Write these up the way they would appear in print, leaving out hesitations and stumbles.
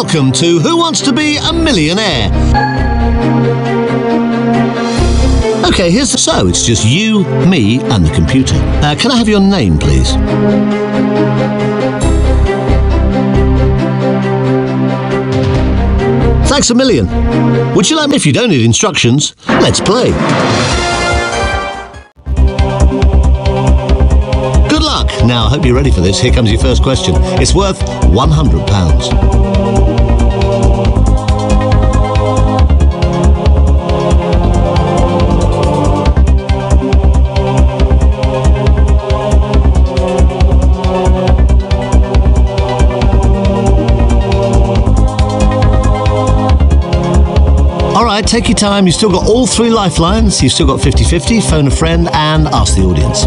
welcome to Who Wants to Be a Millionaire? Okay, so it's just you, me and the computer. Can I have your name, please? Thanks a million. Would you like me if you don't need instructions? Let's play. Good luck. Now, I hope you're ready for this. Here comes your first question. It's worth £100. Alright, take your time. You've still got all 3 lifelines. You've still got 50-50, phone a friend and ask the audience.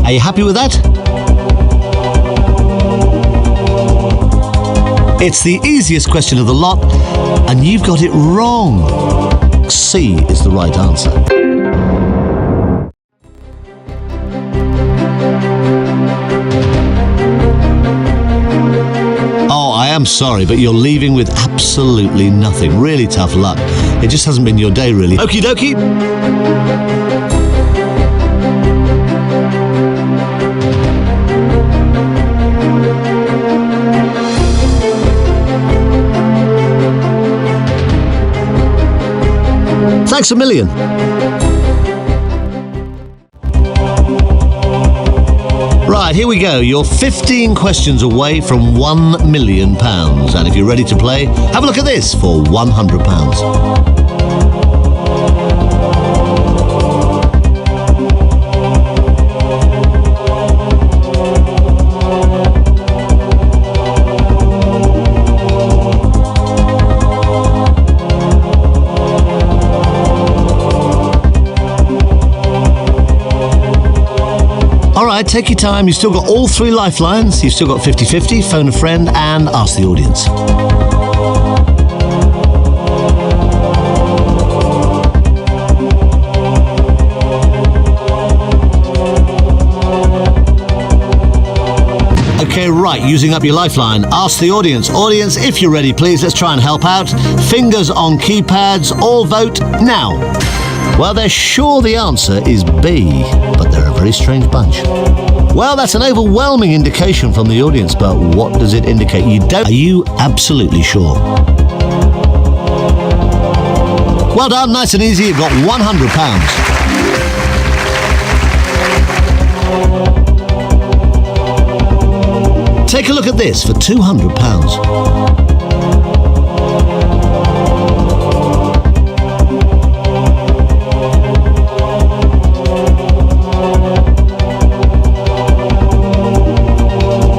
Are you happy with that? It's the easiest question of the lot, and you've got it wrong. C is the right answer. Oh, I am sorry, but you're leaving with absolutely nothing. Really tough luck. It just hasn't been your day, really. Okie dokie. Thanks a million. Right, here we go. You're 15 questions away from £1 million. And if you're ready to play, have a look at this for £100. Alright, take your time. You've still got all 3 lifelines. You've still got 50-50, phone a friend and ask the audience. Okay, right, using up your lifeline. Ask the audience. Audience, if you're ready, please, let's try and help out. Fingers on keypads, all vote now. Well, they're sure the answer is B, but they're a very strange bunch. Well, that's an overwhelming indication from the audience, but what does it indicate? You don't. Are you absolutely sure? Well done, nice and easy. You've got £100. Take a look at this for £200.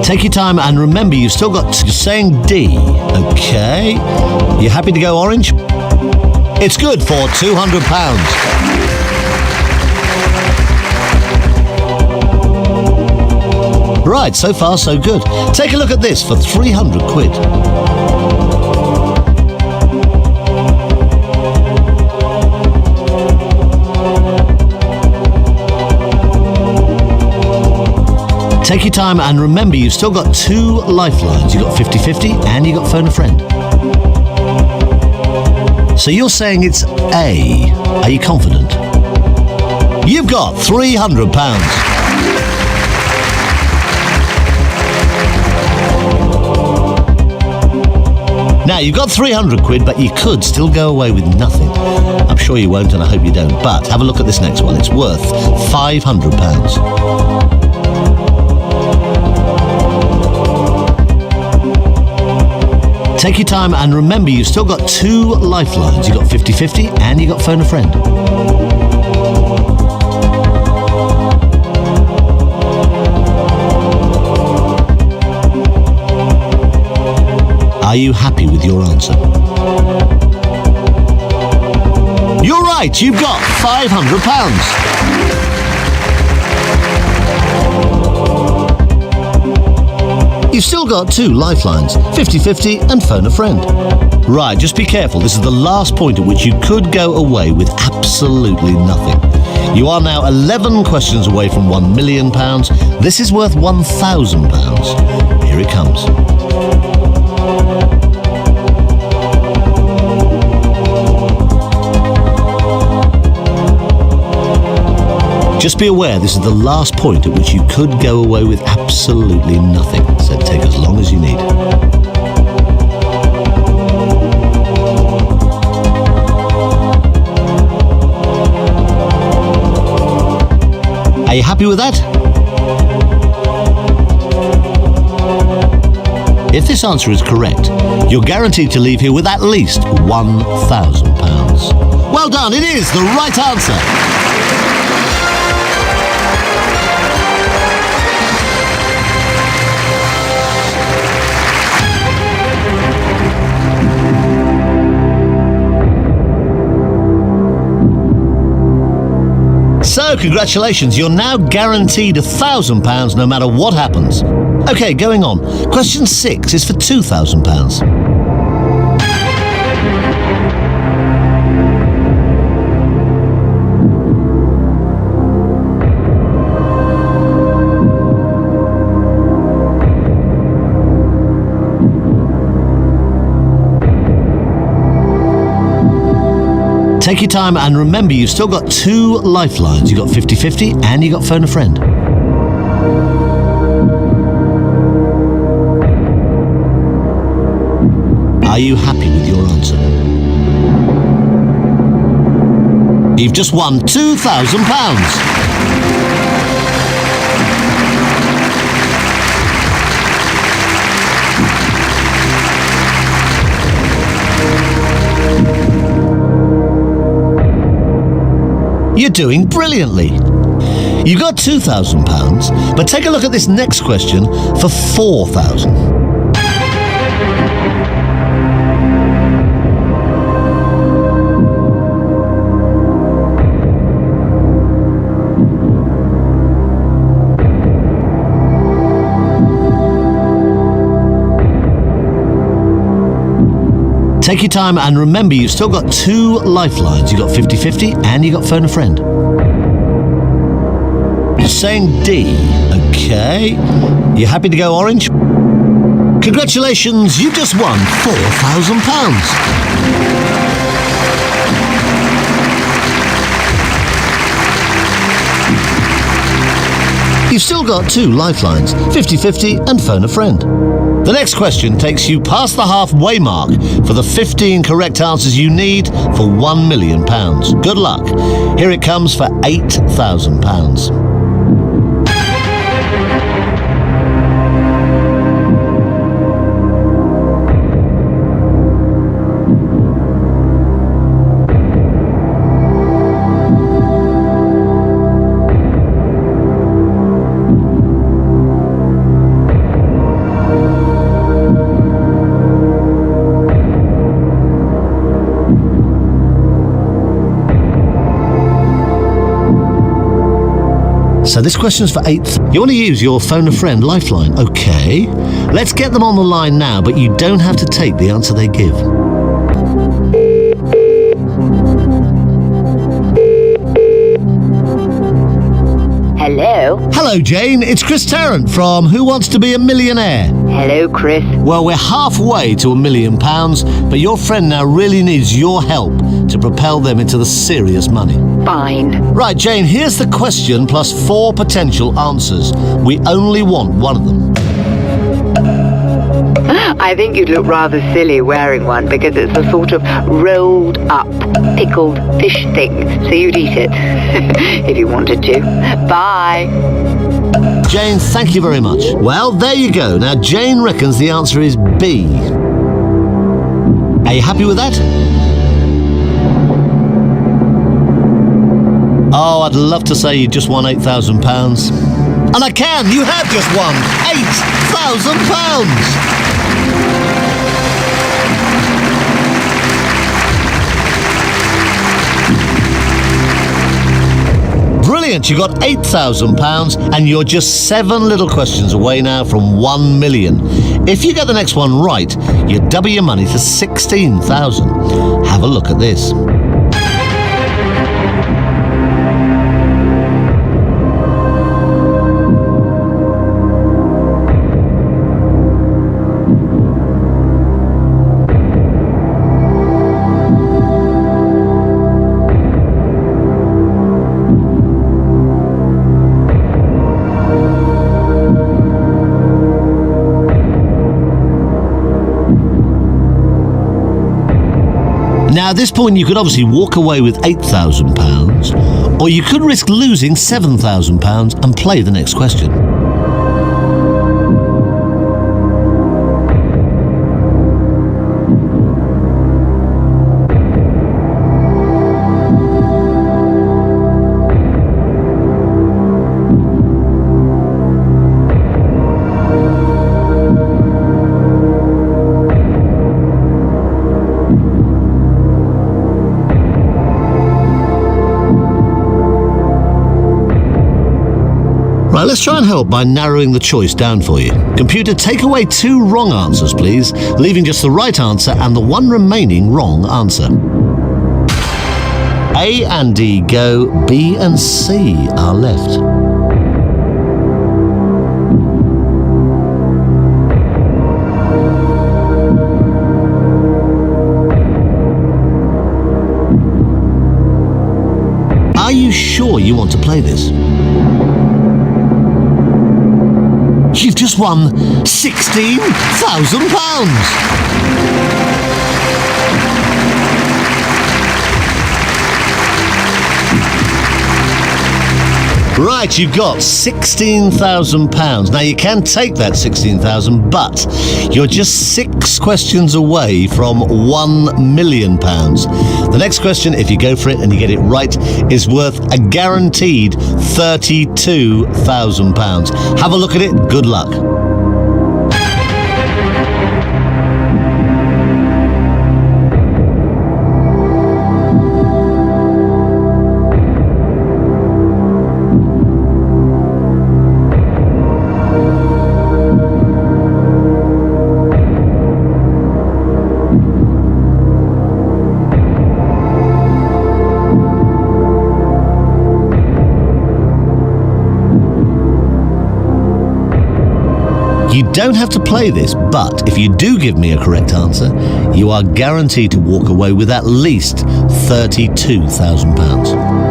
Take your time and remember you've still got, you're saying D, okay? You happy to go orange? It's good for £200. Right, so far so good. Take a look at this for 300 quid. Take your time and remember you've still got 2 lifelines. You've got 50-50 and you've got phone a friend. So you're saying it's A. Are you confident? You've got £300. Now, you've got 300 quid, but you could still go away with nothing. I'm sure you won't, and I hope you don't. But have a look at this next one. It's worth £500. Take your time and remember you've still got 2 lifelines. You've got 50-50 and you've got phone a friend. Are you happy with your answer? You're right, you've got £500. You've still got 2 lifelines, 50-50 and phone a friend. Right, just be careful. This is the last point at which you could go away with absolutely nothing. You are now 11 questions away from £1 million. This is worth £1,000. Here it comes. Just be aware this is the last point at which you could go away with absolutely nothing, so take as long as you need. Are you happy with that? If this answer is correct, you're guaranteed to leave here with at least £1,000. Well done, it is the right answer. So, congratulations, you're now guaranteed £1,000 no matter what happens. Okay, going on. Question 6 is for £2,000. Take your time and remember you've still got 2 lifelines. You've got 50-50 and you've got phone a friend. Are you happy with your answer? You've just won £2,000. You're doing brilliantly. You got £2,000, but take a look at this next question for £4,000. Take your time and remember you've still got 2 lifelines. You've got 50-50 and you've got phone a friend. You're saying D. Okay. You happy to go orange? Congratulations, you just won £4,000. You've still got 2 lifelines, 50-50 and phone a friend. The next question takes you past the halfway mark for the 15 correct answers you need for £1 million. Good luck. Here it comes for £8,000. So this question's for 8th. You want to use your phone a friend lifeline. Okay. Let's get them on the line now, but you don't have to take the answer they give. Hello? Hello, Jane. It's Chris Tarrant from Who Wants to Be a Millionaire? Hello, Chris. Well, we're halfway to £1 million, but your friend now really needs your help to propel them into the serious money. Fine. Right, Jane, here's the question plus 4 potential answers. We only want one of them. I think you'd look rather silly wearing one because it's a sort of rolled up, pickled fish thing, so you'd eat it if you wanted to. Bye. Jane, thank you very much. Well, there you go. Now, Jane reckons the answer is B. Are you happy with that? Oh, I'd love to say you just won £8,000. And I can! You have just won £8,000! Brilliant! Brilliant, you got £8,000 and you're just 7 little questions away now from 1 million. If you get the next one right, you double your money to 16,000. Have a look at this. Now, at this point, you could obviously walk away with £8,000, or you could risk losing £7,000 and play the next question. Right, let's try and help by narrowing the choice down for you. Computer, take away 2 wrong answers, please, leaving just the right answer and the one remaining wrong answer. A and D go, B and C are left. Are you sure you want to play this? You've just won £16,000! Right, you've got £16,000. Now, you can take that £16,000, but you're just 6 questions away from £1 million. The next question, if you go for it and you get it right, is worth a guaranteed £32,000. Have a look at it. Good luck. You don't have to play this, but if you do give me a correct answer, you are guaranteed to walk away with at least £32,000.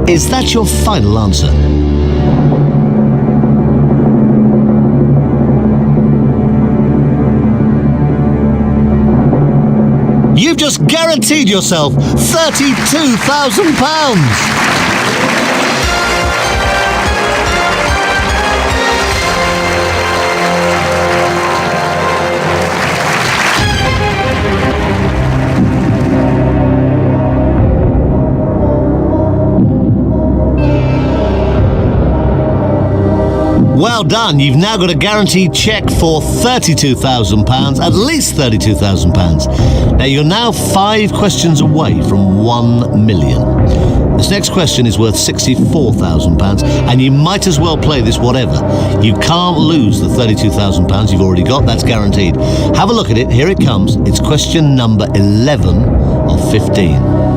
Is that your final answer? You've just guaranteed yourself £32,000! Well done. You've now got a guaranteed cheque for £32,000, at least £32,000. Now, you're now 5 questions away from 1 million. This next question is worth £64,000, and you might as well play this whatever. You can't lose the £32,000 you've already got. That's guaranteed. Have a look at it. Here it comes. It's question number 11 of 15.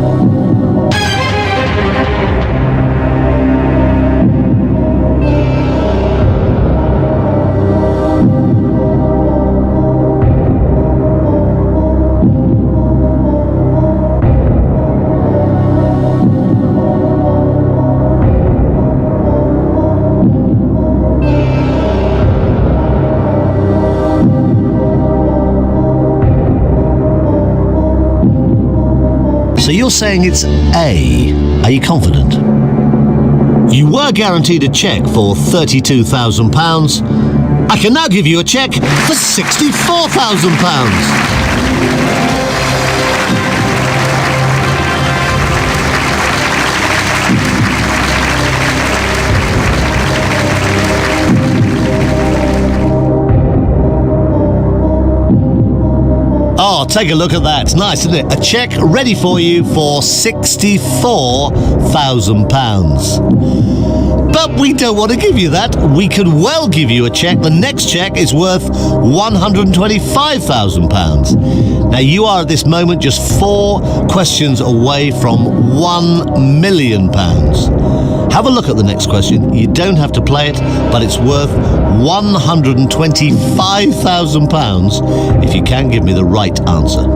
So you're saying it's A. Are you confident? You were guaranteed a cheque for £32,000. I can now give you a cheque for £64,000. Oh, take a look at that. It's nice, isn't it? A cheque ready for you for £64,000. But we don't want to give you that. We could well give you a cheque. The next cheque is worth £125,000. Now, you are at this moment just 4 questions away from £1 million. Have a look at the next question. You don't have to play it, but it's worth £125,000 if you can give me the right answer.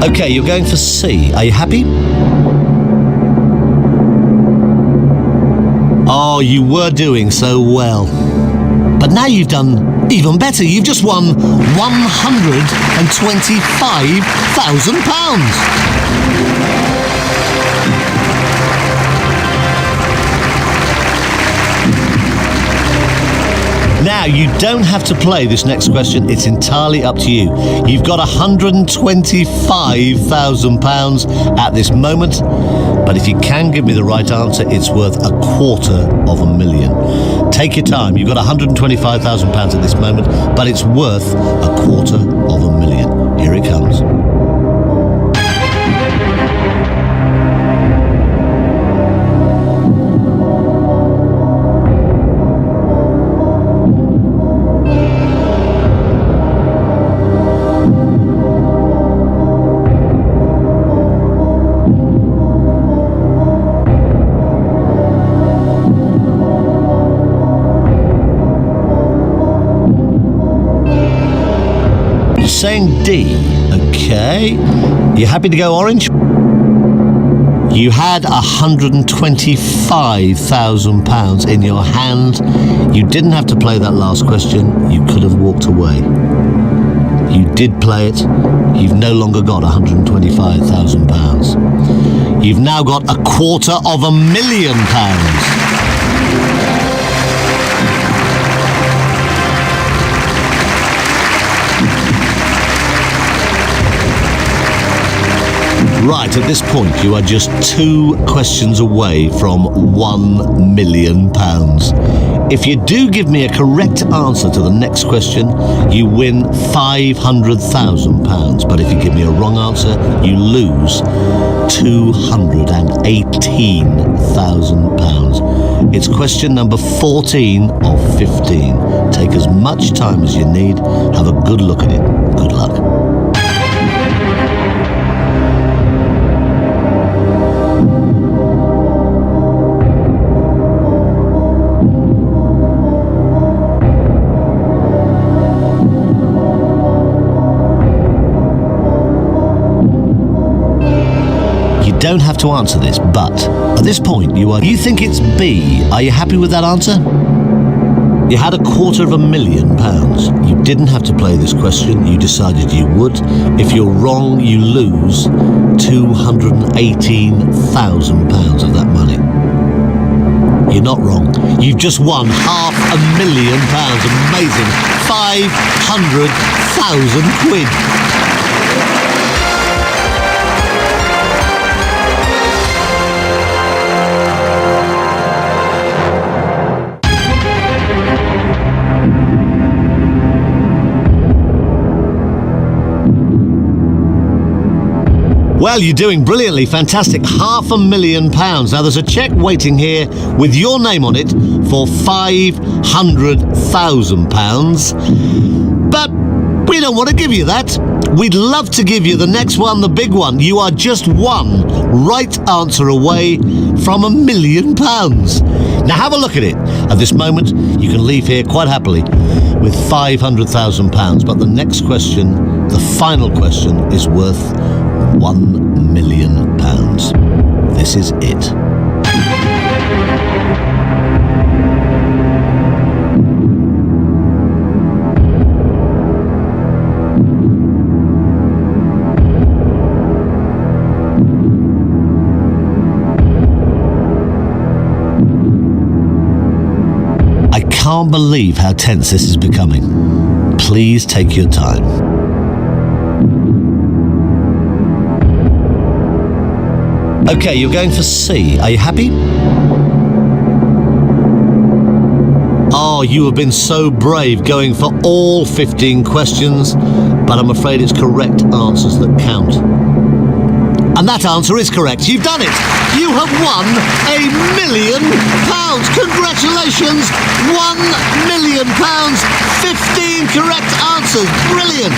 Okay, you're going for C. Are you happy? Oh, you were doing so well. But now you've done even better. You've just won £125,000. Now, you don't have to play this next question. It's entirely up to you. You've got £125,000 at this moment. But if you can give me the right answer, it's worth £250,000. Take your time. You've got £125,000 at this moment, but it's worth £250,000. Here it comes. Saying D. Okay. You happy to go orange? You had £125,000 in your hand. You didn't have to play that last question. You could have walked away. You did play it. You've no longer got £125,000. You've now got £250,000. Right, at this point, you are just 2 questions away from £1 million. If you do give me a correct answer to the next question, you win £500,000. But if you give me a wrong answer, you lose £218,000. It's question number 14 of 15. Take as much time as you need. Have a good look at it. Good luck. Don't have to answer this, but at this point you think it's B. Are you happy with that answer? You had £250,000. You didn't have to play this question. You decided you would. If you're wrong, you lose £218,000 of that money. You're not wrong. You've just won £500,000. Amazing. 500,000 quid. Well, you're doing brilliantly. Fantastic. £500,000. Now, there's a cheque waiting here with your name on it for £500,000. But we don't want to give you that. We'd love to give you the next one, the big one. You are just one right answer away from £1 million. Now, have a look at it. At this moment, you can leave here quite happily with £500,000. But the next question, the final question, is worth £1 million. This is it. I can't believe how tense this is becoming. Please take your time. Okay, you're going for C. Are you happy? Oh, you have been so brave going for all 15 questions, but I'm afraid it's correct answers that count. And that answer is correct. You've done it. You have won £1 million. Congratulations. £1 million. 15 correct answers. Brilliant.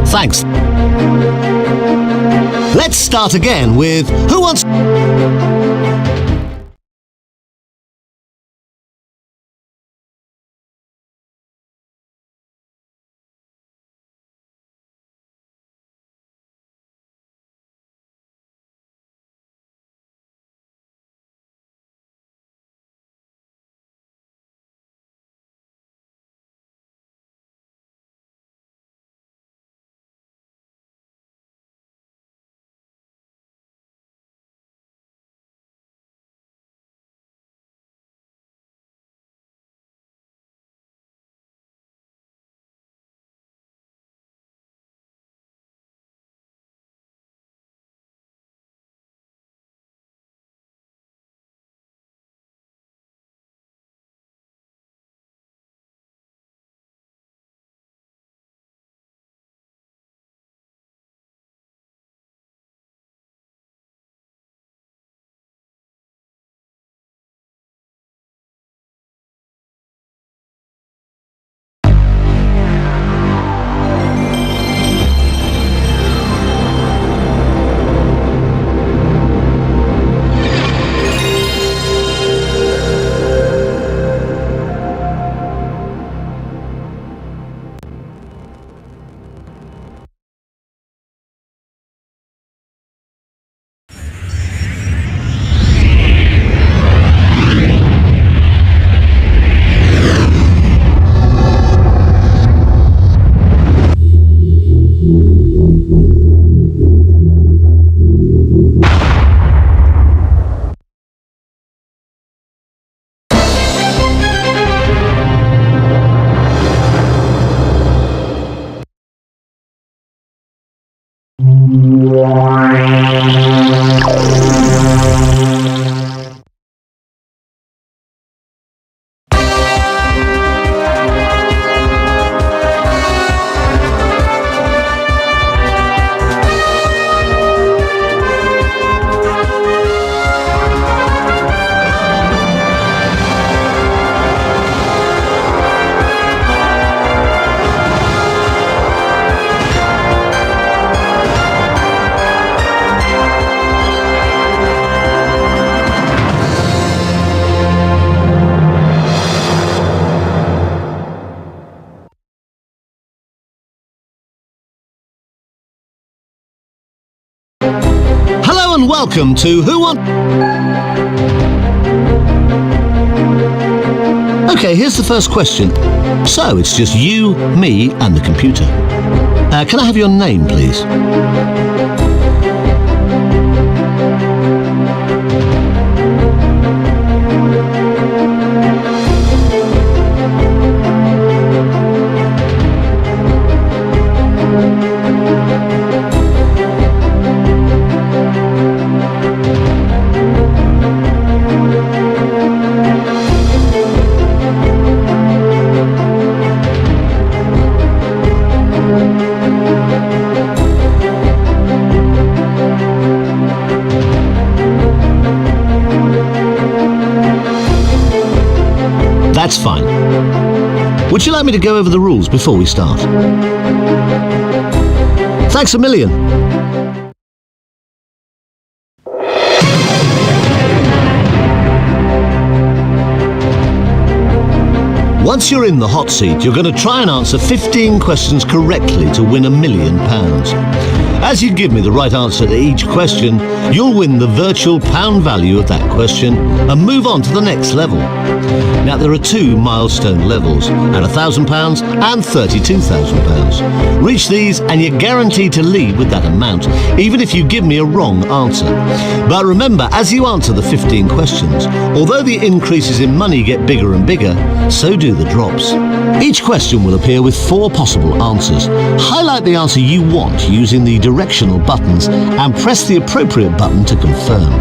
Thanks. Let's start again with Who Wants... welcome to Who Want... Okay, here's the first question. So, it's just you, me, and the computer. Can I have your name, please? That's fine. Would you like me to go over the rules before we start? Thanks a million. Once you're in the hot seat, you're going to try and answer 15 questions correctly to win £1 million. As you give me the right answer to each question, you'll win the virtual pound value of that question and move on to the next level. Now, there are two milestone levels at £1,000 and £32,000. Reach these and you're guaranteed to lead with that amount, even if you give me a wrong answer. But remember, as you answer the 15 questions, although the increases in money get bigger and bigger, so do the drops. Each question will appear with 4 possible answers. Highlight the answer you want using the directional buttons and press the appropriate button to confirm.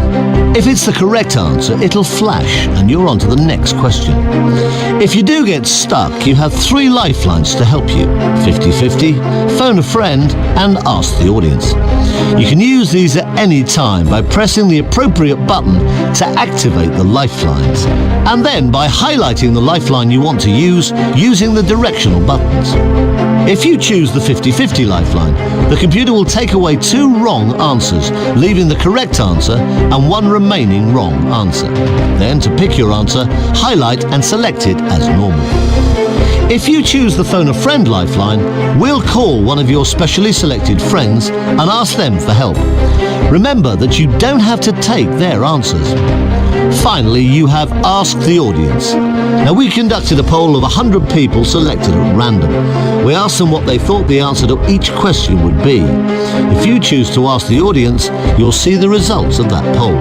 If it's the correct answer, it'll flash and you're on to the next question. If you do get stuck, you have 3 lifelines to help you: 50-50, phone a friend, and ask the audience. You can use these at any time by pressing the appropriate button to activate the lifelines, and then by highlighting the lifeline you want to use using the directional buttons. If you choose the 50-50 lifeline, the computer will take away 2 wrong answers, leaving the correct answer and 1 remaining wrong answer. Then, to pick your answer, highlight and select it as normal. If you choose the phone a friend lifeline, we'll call one of your specially selected friends and ask them for help. Remember that you don't have to take their answers. Finally, you have Ask the Audience. Now, we conducted a poll of 100 people selected at random. We asked them what they thought the answer to each question would be. If you choose to ask the audience, you'll see the results of that poll.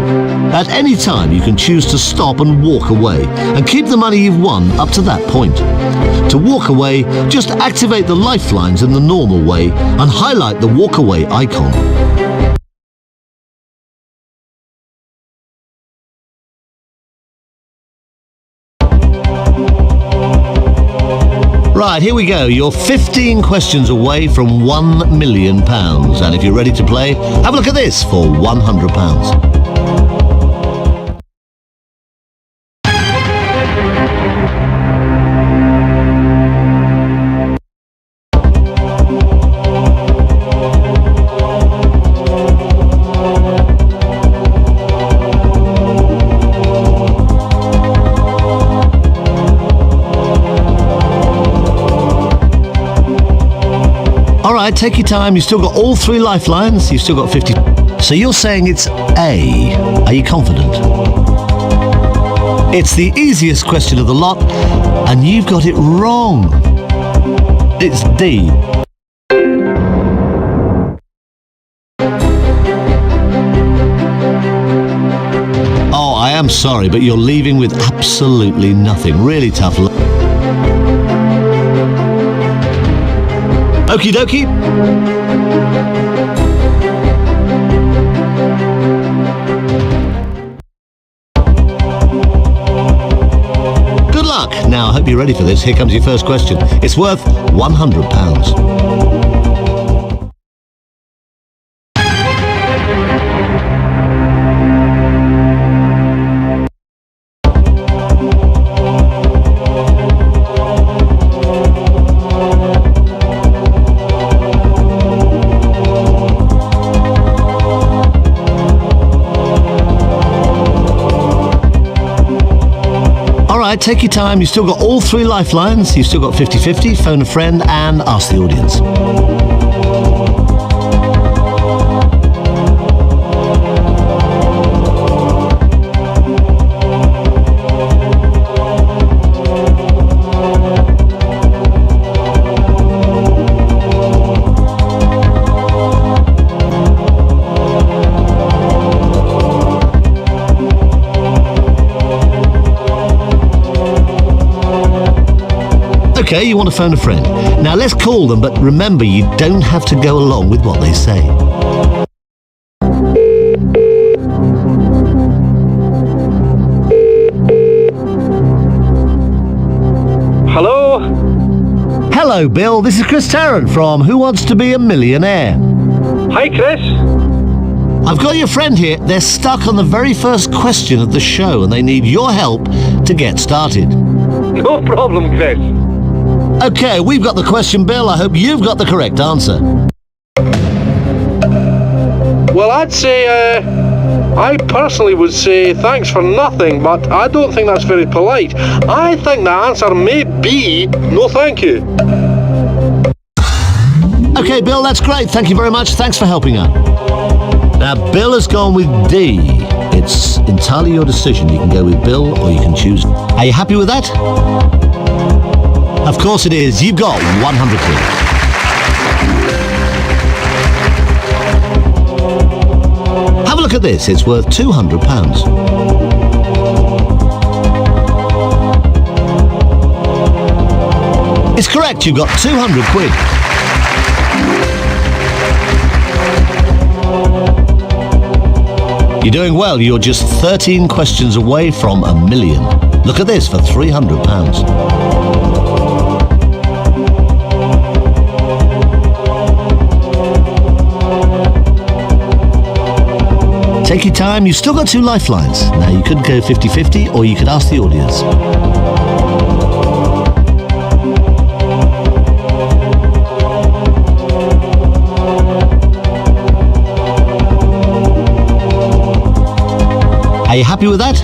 At any time, you can choose to stop and walk away and keep the money you've won up to that point. To walk away, just activate the lifelines in the normal way and highlight the walk away icon. Right, here we go. You're 15 questions away from £1 million. And if you're ready to play, have a look at this for £100. Alright, take your time. You've still got all 3 lifelines. You've still got 50. So you're saying it's A. Are you confident? It's the easiest question of the lot, and you've got it wrong. It's D. Oh, I am sorry, but you're leaving with absolutely nothing. Really tough luck. Okie dokie. Good luck. Now, I hope you're ready for this. Here comes your first question. It's worth £100. Alright, take your time. You've still got all 3 lifelines. You've still got 50-50, phone a friend, and ask the audience. Okay, you want to phone a friend. Now let's call them, but remember, you don't have to go along with what they say. Hello? Hello, Bill. This is Chris Tarrant from Who Wants to Be a Millionaire? Hi, Chris. I've got your friend here. They're stuck on the very first question of the show and they need your help to get started. No problem, Chris. Okay, we've got the question, Bill. I hope you've got the correct answer. Well, I'd say, I personally would say thanks for nothing, but I don't think that's very polite. I think the answer may be no thank you. Okay, Bill, that's great. Thank you very much. Thanks for helping out. Now, Bill has gone with D. It's entirely your decision. You can go with Bill or you can choose. Are you happy with that? Of course it is. You've got 100 quid. Have a look at this. It's worth £200. It's correct. You've got 200 quid. You're doing well. You're just 13 questions away from £1 million. Look at this for £300. Take your time. You've still got 2 lifelines. Now, you could go 50-50 or you could ask the audience. Are you happy with that?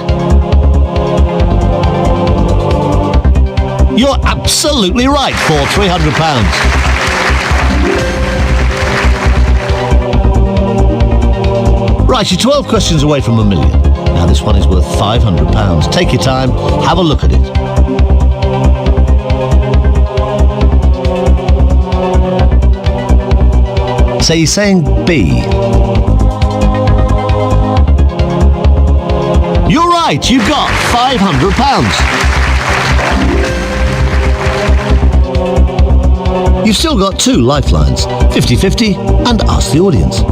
You're absolutely right for £300. Right, you're 12 questions away from £1 million. Now this one is worth £500. Take your time, have a look at it. So you're saying B. You're right, you've got £500. You've still got 2 lifelines, 50-50 and ask the audience.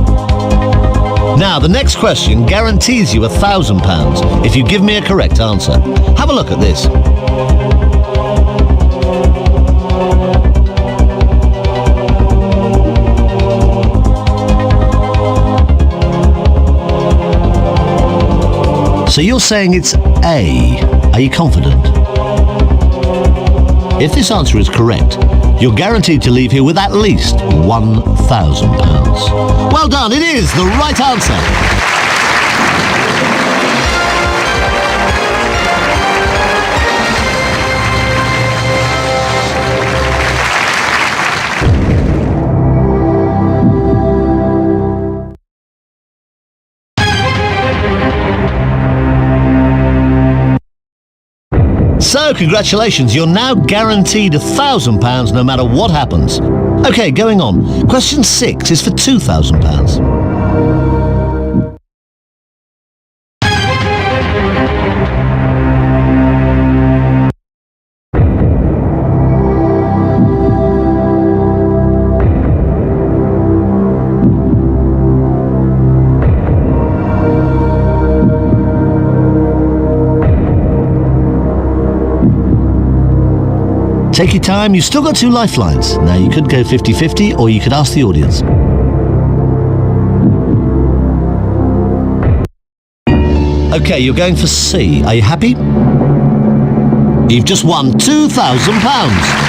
Now, the next question guarantees you £1,000 if you give me a correct answer. Have a look at this. So you're saying it's A. Are you confident? If this answer is correct, you're guaranteed to leave here with at least £1,000. Well done, it is the right answer. So, congratulations, you're now guaranteed £1,000 no matter what happens. Okay, going on. Question 6 is for £2,000. Take your time, you've still got 2 lifelines. Now you could go 50-50 or you could ask the audience. Okay, you're going for C. Are you happy? You've just won £2,000.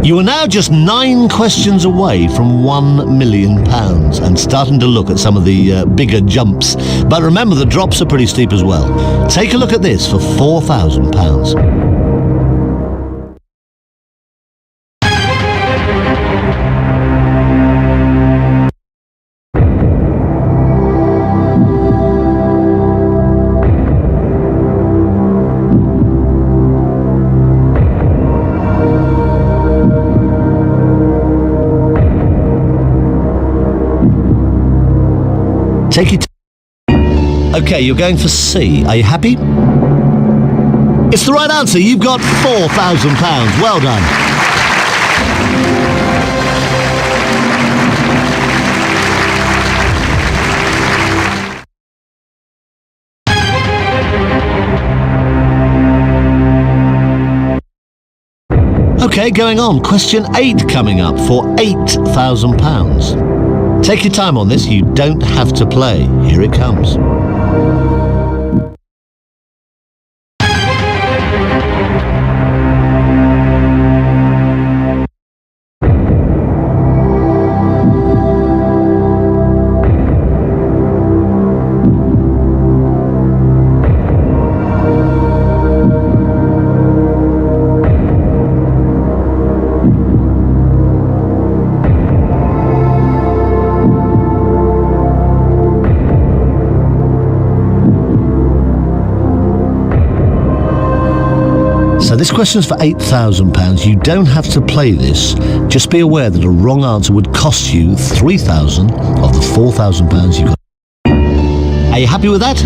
You are now just 9 questions away from £1 million and starting to look at some of the bigger jumps. But remember, the drops are pretty steep as well. Take a look at this for £4,000. Take your time. Okay, you're going for C. Are you happy? It's the right answer. You've got £4,000. Well done. Okay, going on. Question 8 coming up for £8,000. Take your time on this. You don't have to play. Here it comes. So this question's for £8,000. You don't have to play this. Just be aware that a wrong answer would cost you £3,000 of the £4,000 you got. Are you happy with that?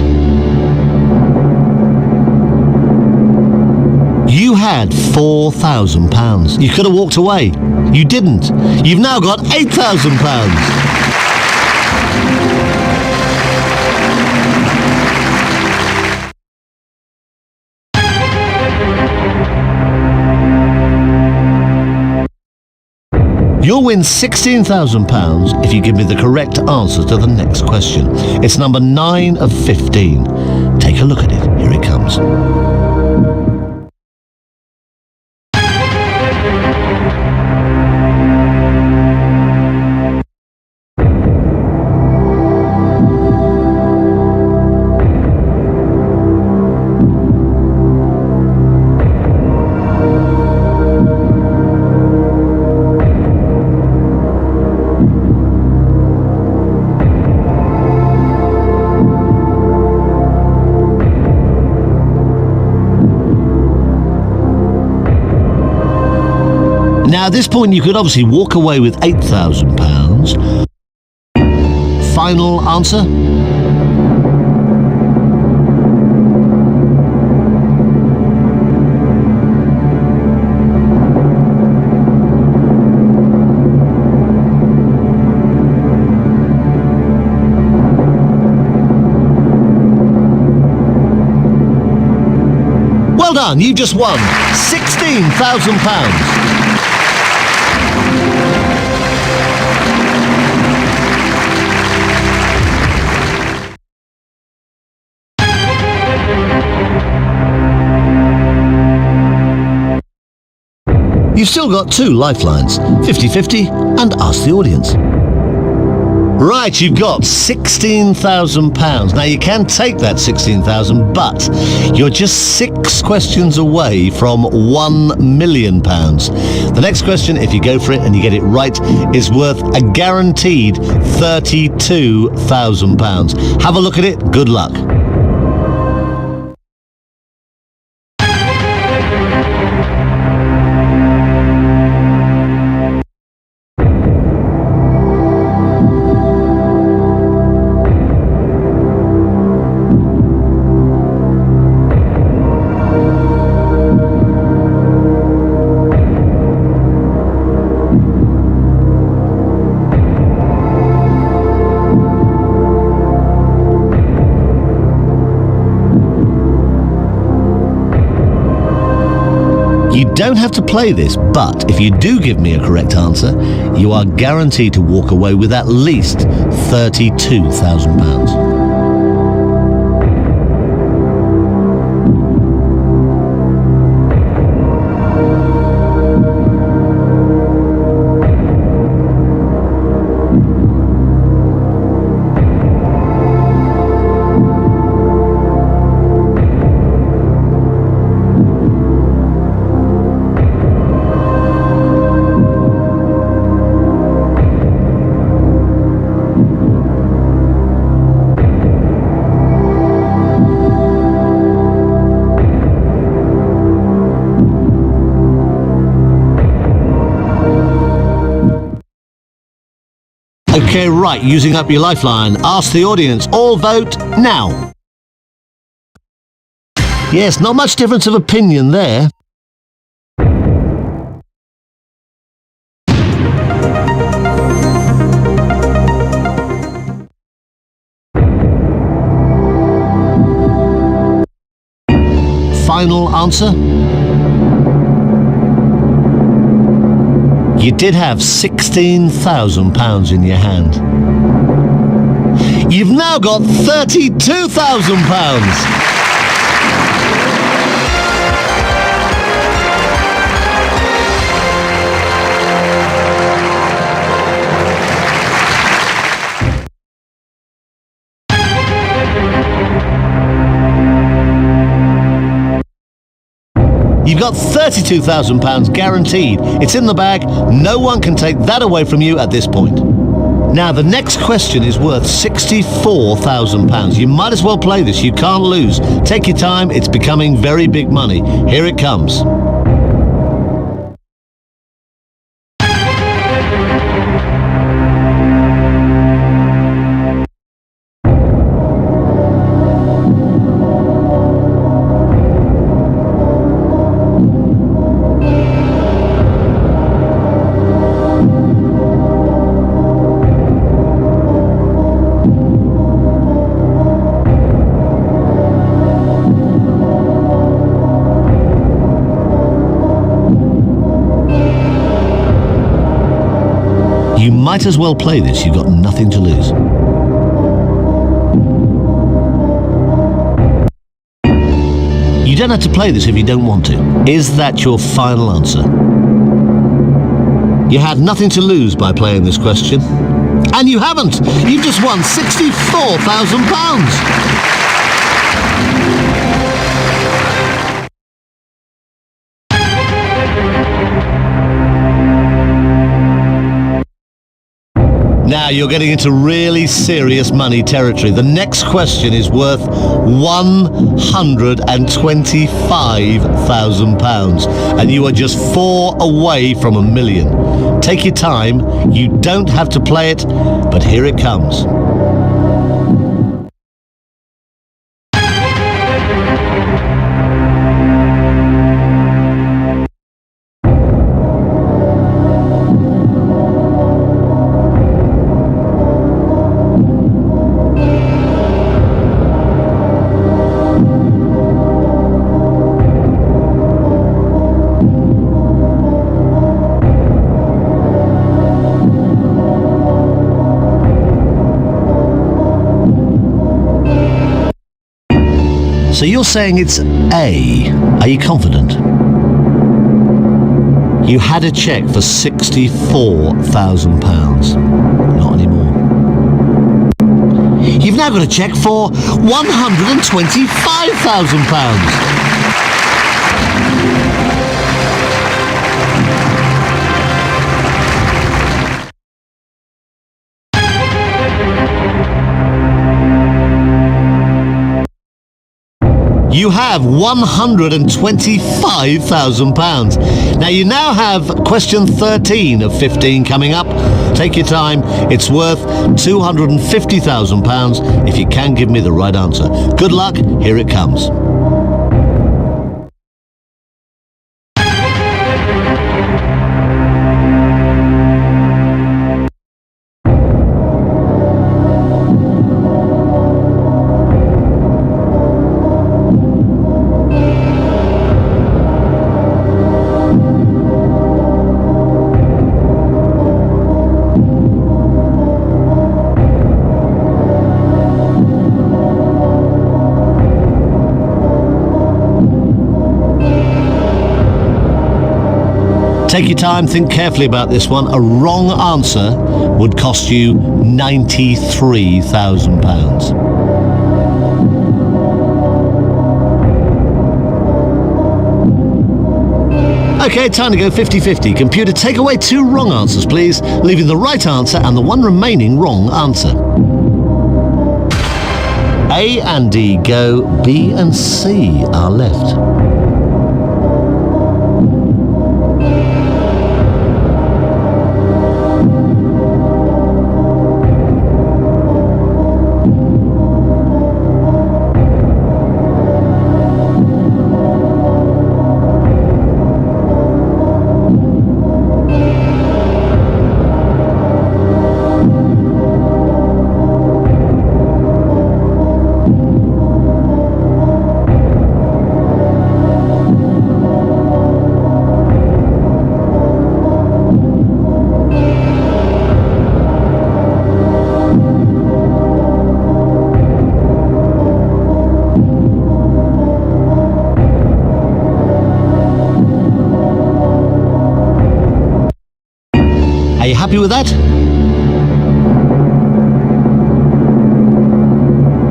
You had £4,000. You could have walked away. You didn't. You've now got £8,000. You'll win £16,000 if you give me the correct answer to the next question. It's number 9 of 15. Take a look at it. Here it comes. Now, at this point, you could obviously walk away with £8,000. Final answer? Well done, you just won £16,000. You've still got 2 lifelines, 50-50 and Ask the Audience. Right, you've got £16,000. Now you can take that £16,000, but you're just 6 questions away from £1 million. The next question, if you go for it and you get it right, is worth a guaranteed £32,000. Have a look at it. Good luck. You don't have to play this, but if you do give me a correct answer, you are guaranteed to walk away with at least £32,000. Okay, right, using up your lifeline. Ask the audience. All vote now. Yes, not much difference of opinion there. Final answer? You did have £16,000 in your hand. You've now got £32,000. You've got £32,000 guaranteed. It's in the bag. No one can take that away from you at this point. Now, the next question is worth £64,000. You might as well play this. You can't lose. Take your time. It's becoming very big money. Here it comes. You might as well play this. You've got nothing to lose. You don't have to play this if you don't want to. Is that your final answer? You had nothing to lose by playing this question. And you haven't! You've just won £64,000! Now you're getting into really serious money territory. The next question is worth £125,000, and you are just 4 away from $1 million. Take your time. You don't have to play it, but here it comes. So you're saying it's A. Are you confident? You had a cheque for £64,000. Not anymore. You've now got a cheque for £125,000. You have £125,000. Now you now have question 13 of 15 coming up. Take your time. It's worth £250,000 if you can give me the right answer. Good luck. Here it comes. Take your time, think carefully about this one. A wrong answer would cost you £93,000. Okay, time to go 50-50. Computer, take away 2 wrong answers, please, leaving the right answer and the one remaining wrong answer. A and D go, B and C are left. happy with that?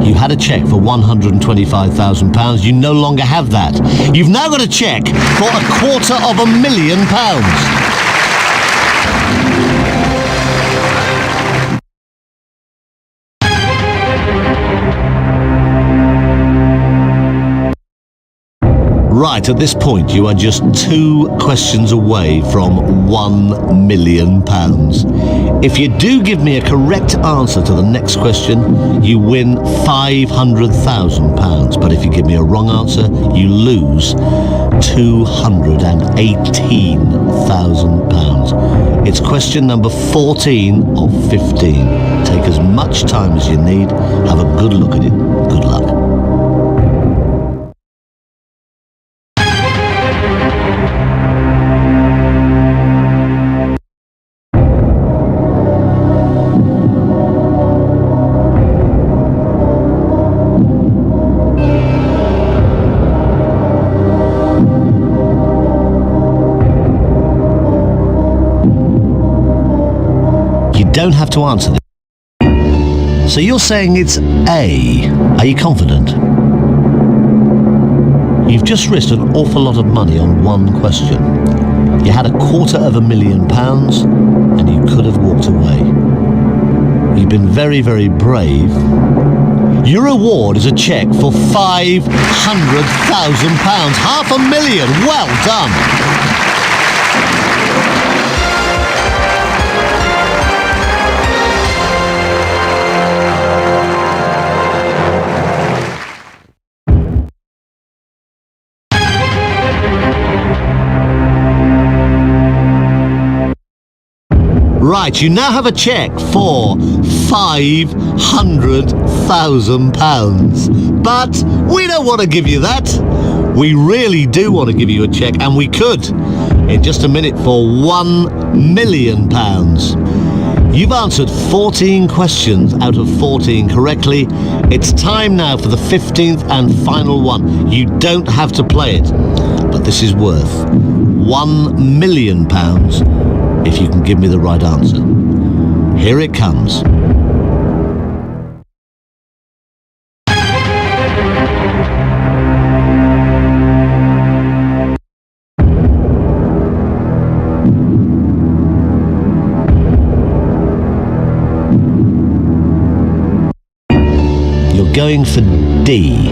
You had a cheque for £125,000. You no longer have that. You've now got a cheque for £250,000. Right, at this point, you are just 2 questions away from £1 million. If you do give me a correct answer to the next question, you win £500,000. But if you give me a wrong answer, you lose £218,000. It's question number 14 of 15. Take as much time as you need. Have a good look at it. Good luck. You don't have to answer this. So you're saying it's A. Are you confident? You've just risked an awful lot of money on one question. You had £250,000 and you could have walked away. You've been very, very brave. Your reward is a cheque for £500,000. £500,000. Well done. Right, you now have a cheque for £500,000. But we don't want to give you that. We really do want to give you a cheque, and we could in just a minute for £1 million. You've answered 14 questions out of 14 correctly. It's time now for the 15th and final one. You don't have to play it, but this is worth £1 million if you can give me the right answer. Here it comes. You're going for D.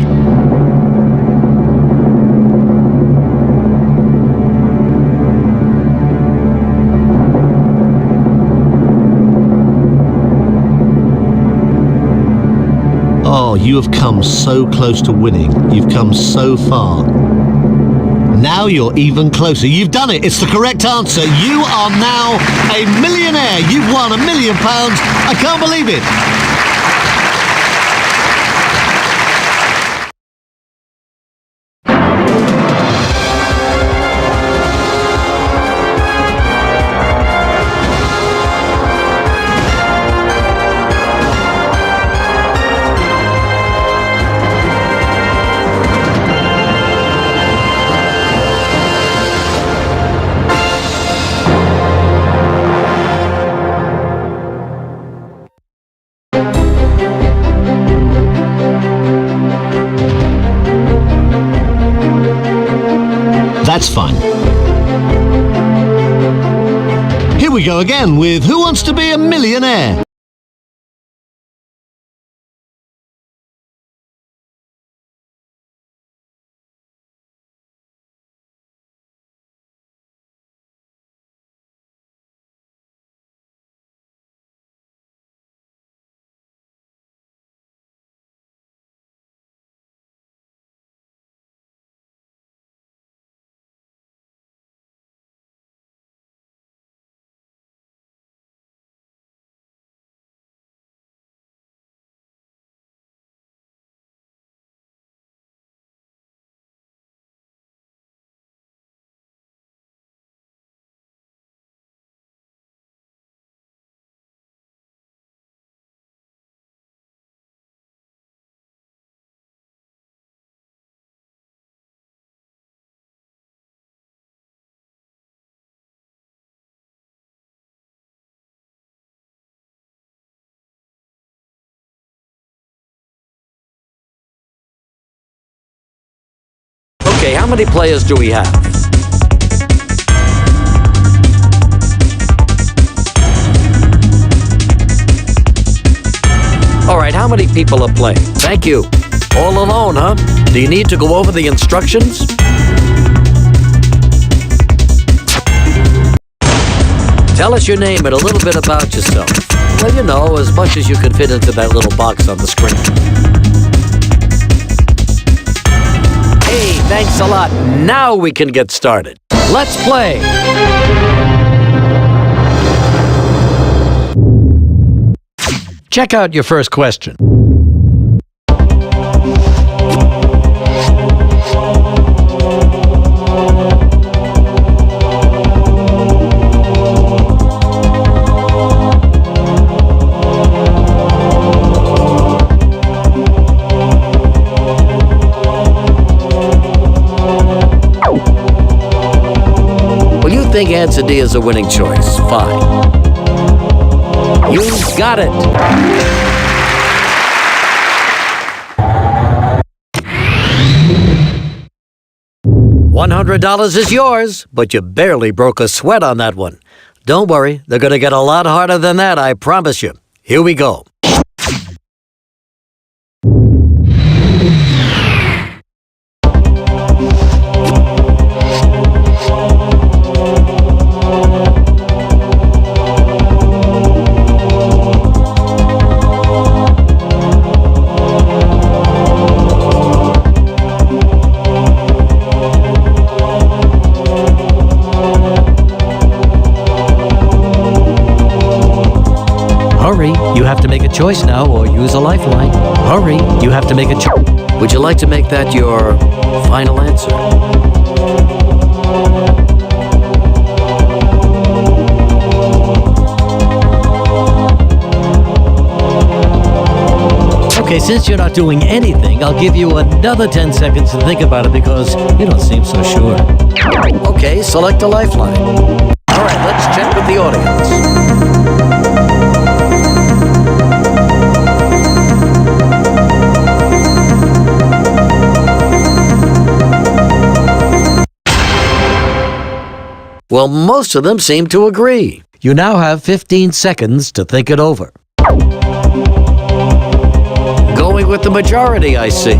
Oh, you have come so close to winning. You've come so far. Now you're even closer. You've done it. It's the correct answer. You are now a millionaire. You've won £1 million. I can't believe it. That's fine. Here we go again with Who Wants to Be a Millionaire? Okay, how many players do we have? All right, how many people are playing? Thank you. All alone, huh? Do you need to go over the instructions? Tell us your name and a little bit about yourself. Well, you know, as much as you can fit into that little box on the screen. Hey, thanks a lot. Now we can get started. Let's play. Check out your first question. Well, you think answer D is a winning choice. Fine. You got it. $100 is yours, but you barely broke a sweat on that one. Don't worry, they're going to get a lot harder than that, I promise you. Here we go. Hurry, you have to make a choice now or use a lifeline. Hurry, you have to make a choice. Would you like to make that your final answer? Okay, since you're not doing anything, I'll give you another 10 seconds to think about it because you don't seem so sure. Okay, select a lifeline. All right, let's check with the audience. Well, most of them seem to agree. You now have 15 seconds to think it over. Going with the majority, I see.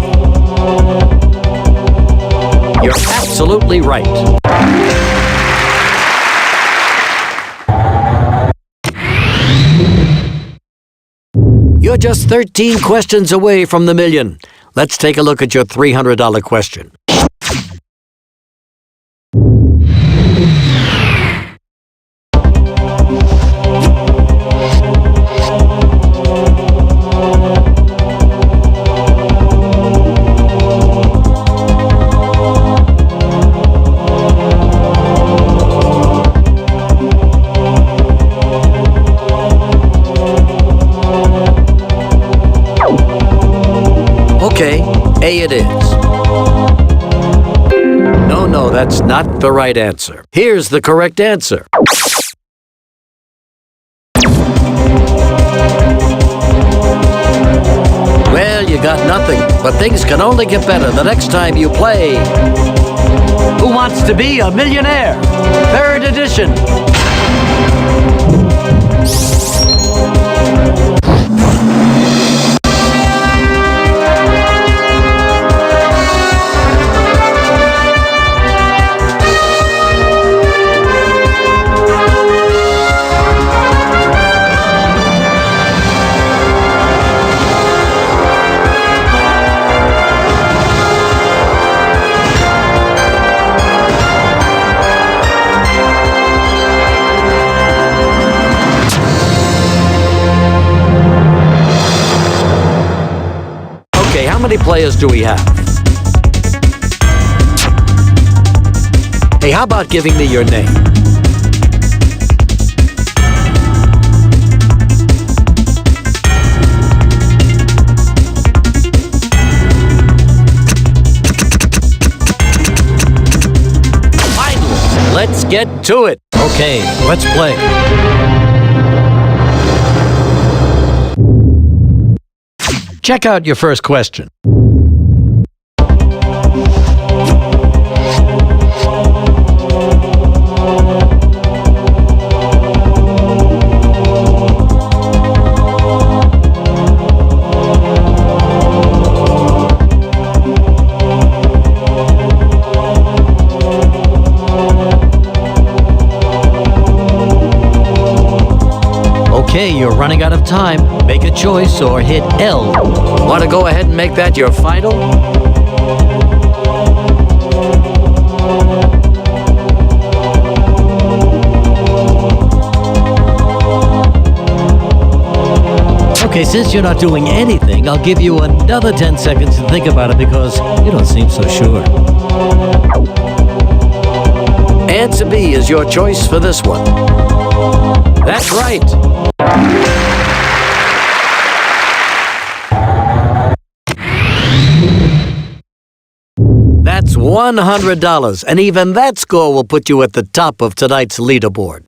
You're absolutely right. You're just 13 questions away from the million. Let's take a look at your $300 question. Okay, A it is. No, that's not the right answer. Here's the correct answer. Well, you got nothing, but things can only get better the next time you play Who Wants to Be a Millionaire? 3rd edition. How many players do we have? Hey, how about giving me your name? Finally, let's get to it. Okay, let's play. Check out your first question. Okay, you're running out of time. Make a choice or hit L. Want to go ahead and make that your final? Okay, since you're not doing anything, I'll give you another 10 seconds to think about it because you don't seem so sure. Answer B is your choice for this one. That's right. That's $100, and even that score will put you at the top of tonight's leaderboard.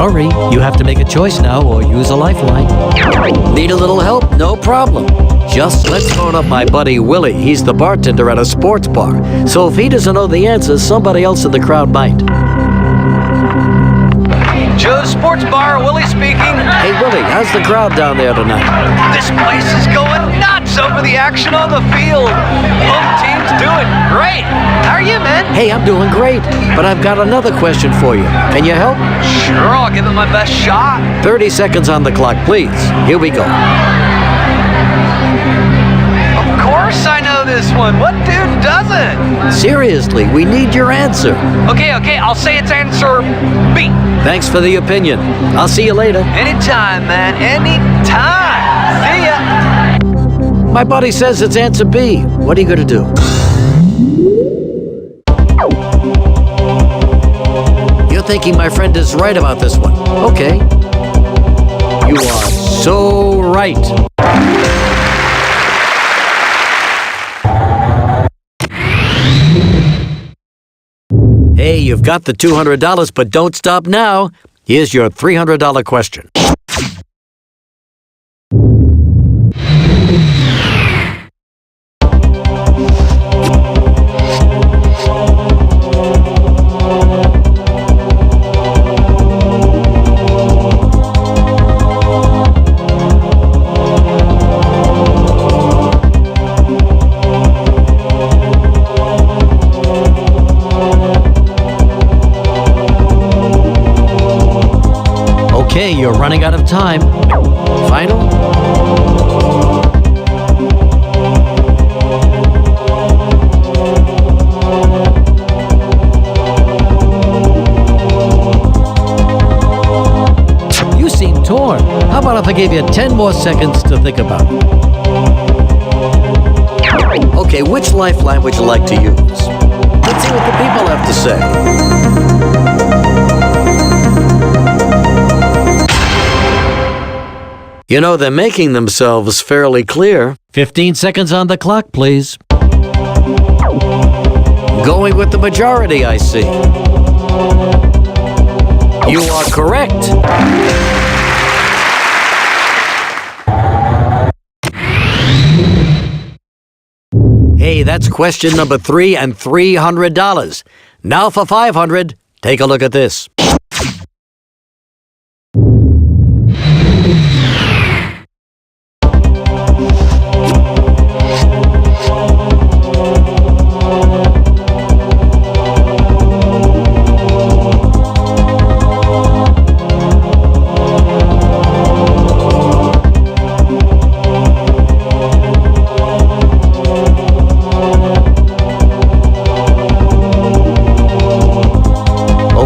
Hurry, you have to make a choice now or use a lifeline. Need a little help? No problem. Just let's phone up my buddy Willie. He's the bartender at a sports bar. So if he doesn't know the answers, somebody else in the crowd might. Joe's Sports Bar, Willie speaking. Hey Willie, how's the crowd down there tonight? This place is going nuts over the action on the field. Home team's doing great. How are you, man? Hey, I'm doing great, but I've got another question for you. Can you help? Sure, I'll give it my best shot. 30 seconds on the clock, please. Here we go. Of course I know this one. What dude doesn't? Seriously, we need your answer. Okay, I'll say it's answer B. Thanks for the opinion. I'll see you later. Anytime, man. Anytime. See ya. My buddy says it's answer B. What are you going to do? You're thinking my friend is right about this one. Okay. You are so right. Hey, you've got the $200, but don't stop now. Here's your $300 question. Okay, you're running out of time. Final? You seem torn. How about if I gave you 10 more seconds to think about it? Okay, which lifeline would you like to use? Let's see what the people have to say. You know, they're making themselves fairly clear. 15 seconds on the clock, please. Going with the majority, I see. You are correct. Hey, that's question number 3 and $300. Now for $500, take a look at this.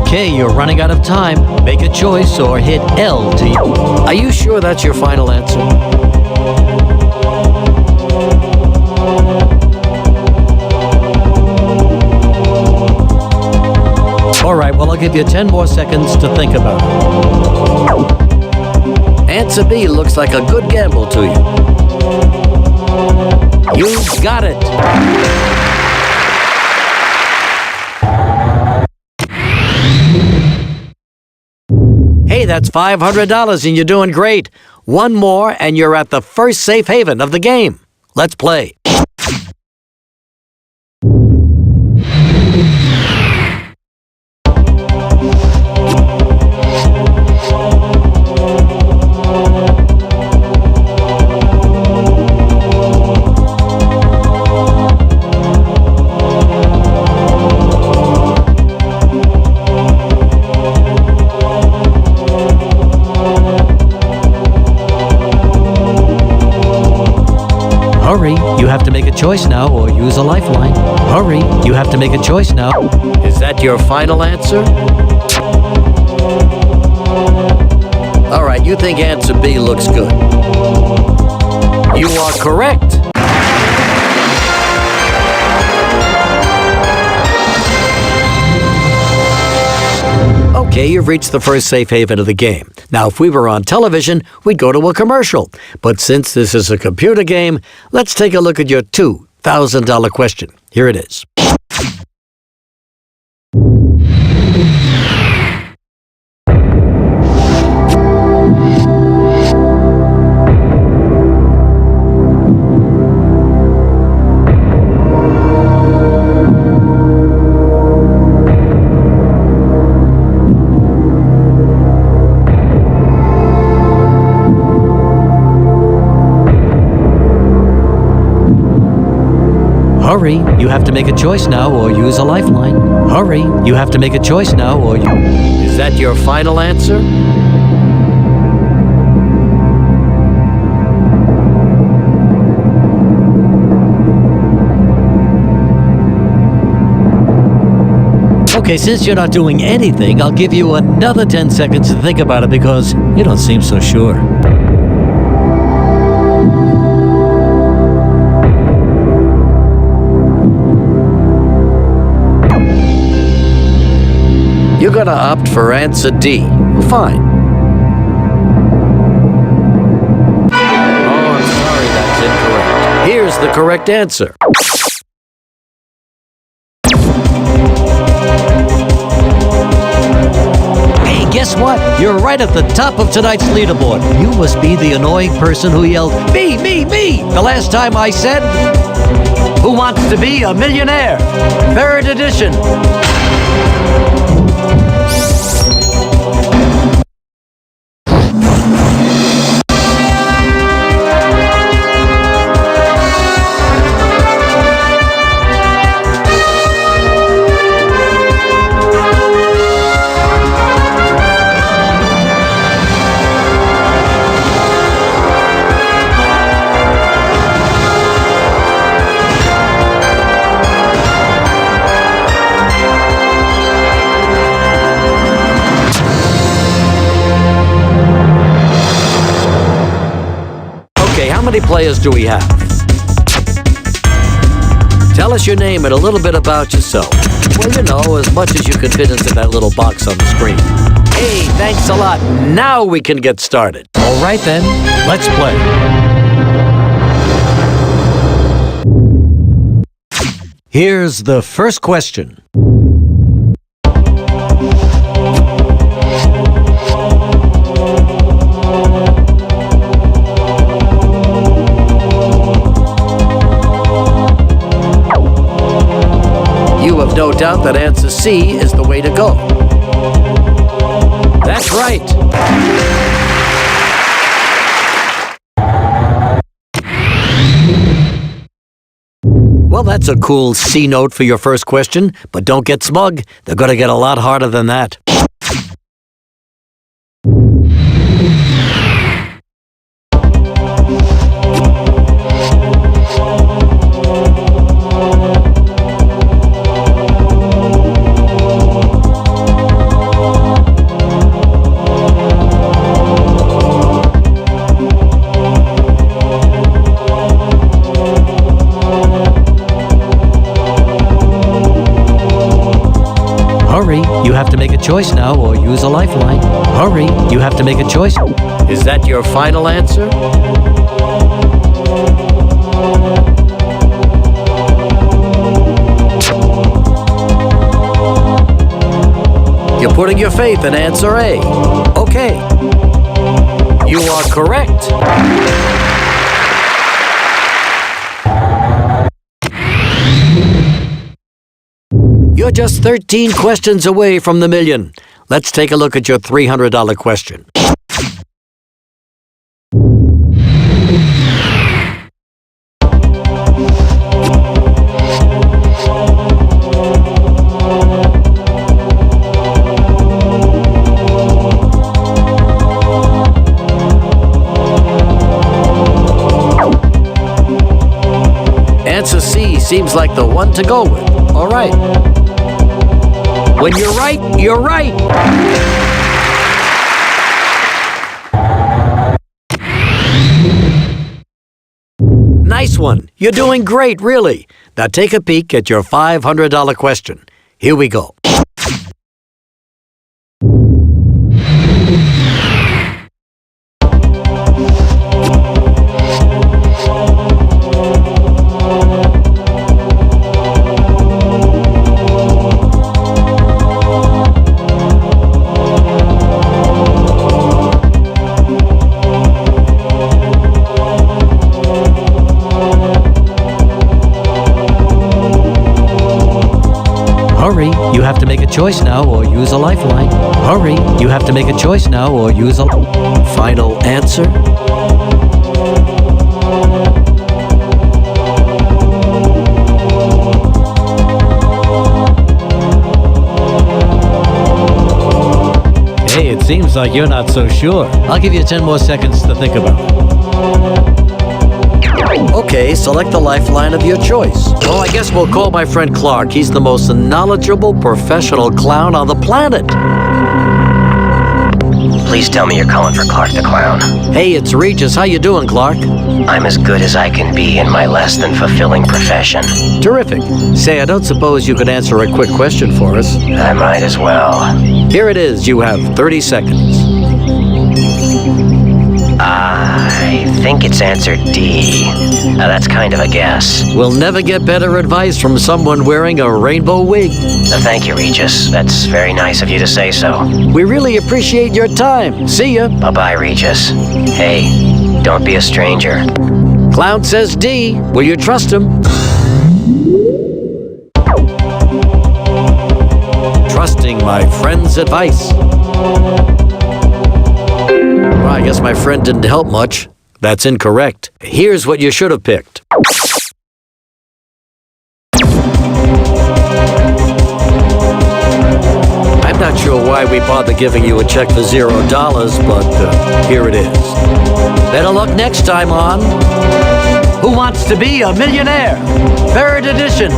Okay, you're running out of time. Make a choice or hit L to... Are you sure that's your final answer? All right, well, I'll give you 10 more seconds to think about it. Answer B looks like a good gamble to you. You got it. Hey, that's $500 and you're doing great. One more and you're at the first safe haven of the game. Let's play. Hurry, you have to make a choice now or use a lifeline. Hurry, you have to make a choice now. Is that your final answer? All right, you think answer B looks good. You are correct. Okay, you've reached the first safe haven of the game. Now, if we were on television, we'd go to a commercial. But since this is a computer game, let's take a look at your $2,000 question. Here it is. Hurry, you have to make a choice now or use a lifeline. Hurry, you have to make a choice now or you... Is that your final answer? Okay, since you're not doing anything, I'll give you another 10 seconds to think about it because you don't seem so sure. You're gonna opt for answer D. Fine. Oh, I'm sorry, that's incorrect. Here's the correct answer. Hey, guess what? You're right at the top of tonight's leaderboard. You must be the annoying person who yelled, me, the last time I said, Who Wants to Be a Millionaire? Third edition. How many players do we have? Tell us your name and a little bit about yourself. Well, you know, as much as you can fit into that little box on the screen. Hey, thanks a lot. Now we can get started. All right then, let's play. Here's the first question. You have no doubt that answer C is the way to go. That's right. Well, that's a cool C note for your first question, but don't get smug. They're going to get a lot harder than that. Hurry, you have to make a choice now or use a lifeline. Hurry, you have to make a choice. Is that your final answer? You're putting your faith in answer A. Okay. You are correct. You're just 13 questions away from the million. Let's take a look at your $300 question. Answer C seems like the one to go with. All right. When you're right, you're right. Nice one. You're doing great, really. Now take a peek at your $500 question. Here we go. Hurry, you have to make a choice now or use a lifeline. Hurry, you have to make a choice now or use a... Final answer? Hey, it seems like you're not so sure. I'll give you 10 more seconds to think about it. Okay, select the lifeline of your choice. Oh, I guess we'll call my friend Clark. He's the most knowledgeable professional clown on the planet. Please tell me you're calling for Clark the Clown. Hey, it's Regis. How you doing, Clark? I'm as good as I can be in my less than fulfilling profession. Terrific. Say, I don't suppose you could answer a quick question for us. I might as well. Here it is. You have 30 seconds. I think it's answer D. That's kind of a guess. We'll never get better advice from someone wearing a rainbow wig. Thank you, Regis. That's very nice of you to say so. We really appreciate your time. See ya. Bye-bye, Regis. Hey, don't be a stranger. Clown says D. Will you trust him? Trusting my friend's advice. Well, I guess my friend didn't help much. That's incorrect. Here's what you should have picked. I'm not sure why we bother giving you a check for $0, but here it is. Better luck next time on Who Wants to Be a Millionaire? 3rd edition.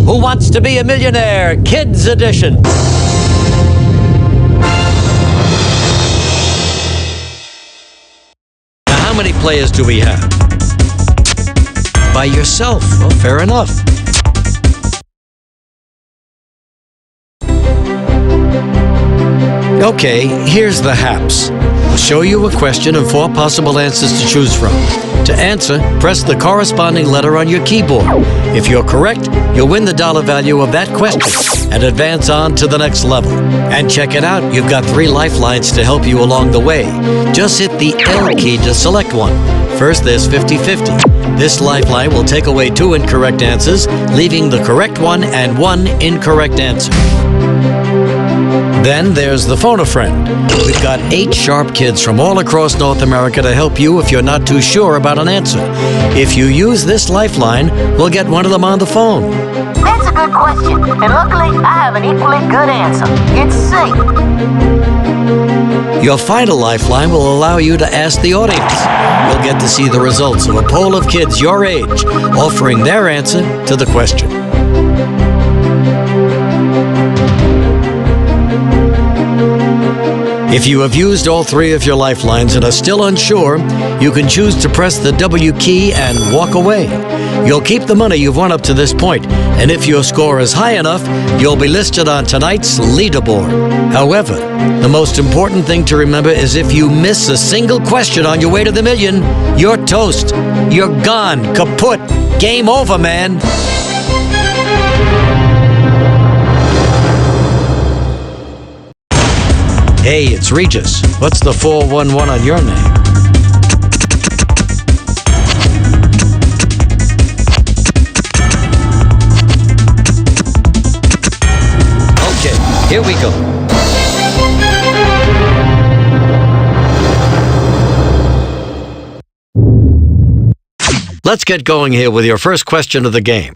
Who Wants to Be a Millionaire? Kids Edition. Now, how many players do we have? By yourself. Well, fair enough. Okay, here's the haps. I'll show you a question and 4 possible answers to choose from. To answer, press the corresponding letter on your keyboard. If you're correct, you'll win the dollar value of that question and advance on to the next level. And check it out, you've got 3 lifelines to help you along the way. Just hit the L key to select one. First, there's 50-50. This lifeline will take away 2 incorrect answers, leaving the correct one and 1 incorrect answer. Then there's the Phone a Friend. We've got 8 sharp kids from all across North America to help you if you're not too sure about an answer. If you use this lifeline, we'll get one of them on the phone. That's a good question, and luckily I have an equally good answer. It's C. Your final lifeline will allow you to ask the audience. You'll get to see the results of a poll of kids your age, offering their answer to the question. If you have used all 3 of your lifelines and are still unsure, you can choose to press the W key and walk away. You'll keep the money you've won up to this point, and if your score is high enough, you'll be listed on tonight's leaderboard. However, the most important thing to remember is if you miss a single question on your way to the million, you're toast. You're gone. Kaput. Game over, man. Hey, it's Regis. What's the 411 on your name? Okay, here we go. Let's get going here with your first question of the game.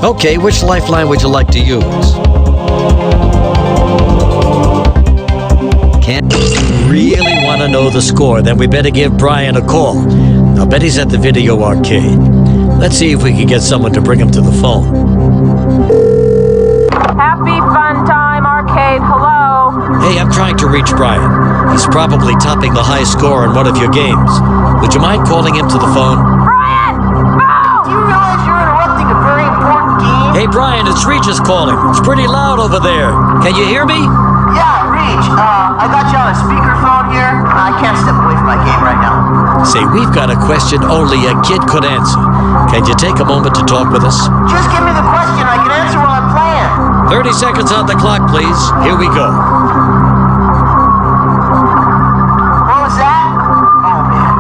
Okay, which lifeline would you like to use? Can't really want to know the score, then we better give Brian a call. I'll bet he's at the video arcade. Let's see if we can get someone to bring him to the phone. Happy Fun Time Arcade, hello? Hey, I'm trying to reach Brian. He's probably topping the high score in one of your games. Would you mind calling him to the phone? Brian! No! Do you realize you're interrupting a very important game? Hey, Brian, it's Regis calling. It's pretty loud over there. Can you hear me? Yeah, Reg, I got you on a speakerphone here. I can't step away from my game right now. Say, we've got a question only a kid could answer. Can you take a moment to talk with us? Just give me the question, I can 30 seconds on the clock, please. Here we go. What was that? Oh man.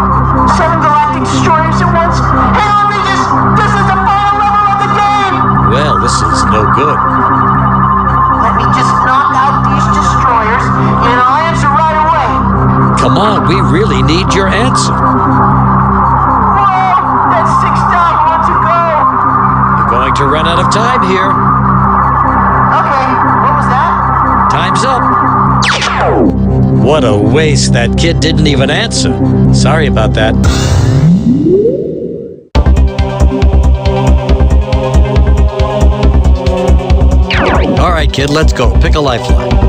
7 galactic destroyers at once? Hey Regis! This is the final level of the game! Well, this is no good. Let me just knock out these destroyers and I'll answer right away. Come on, we really need your answer. Whoa! That's 6 down, 1 to go! You're going to run out of time here. Okay, what was that? Time's up. What a waste. That kid didn't even answer. Sorry about that. All right, kid, let's go. Pick a lifeline. All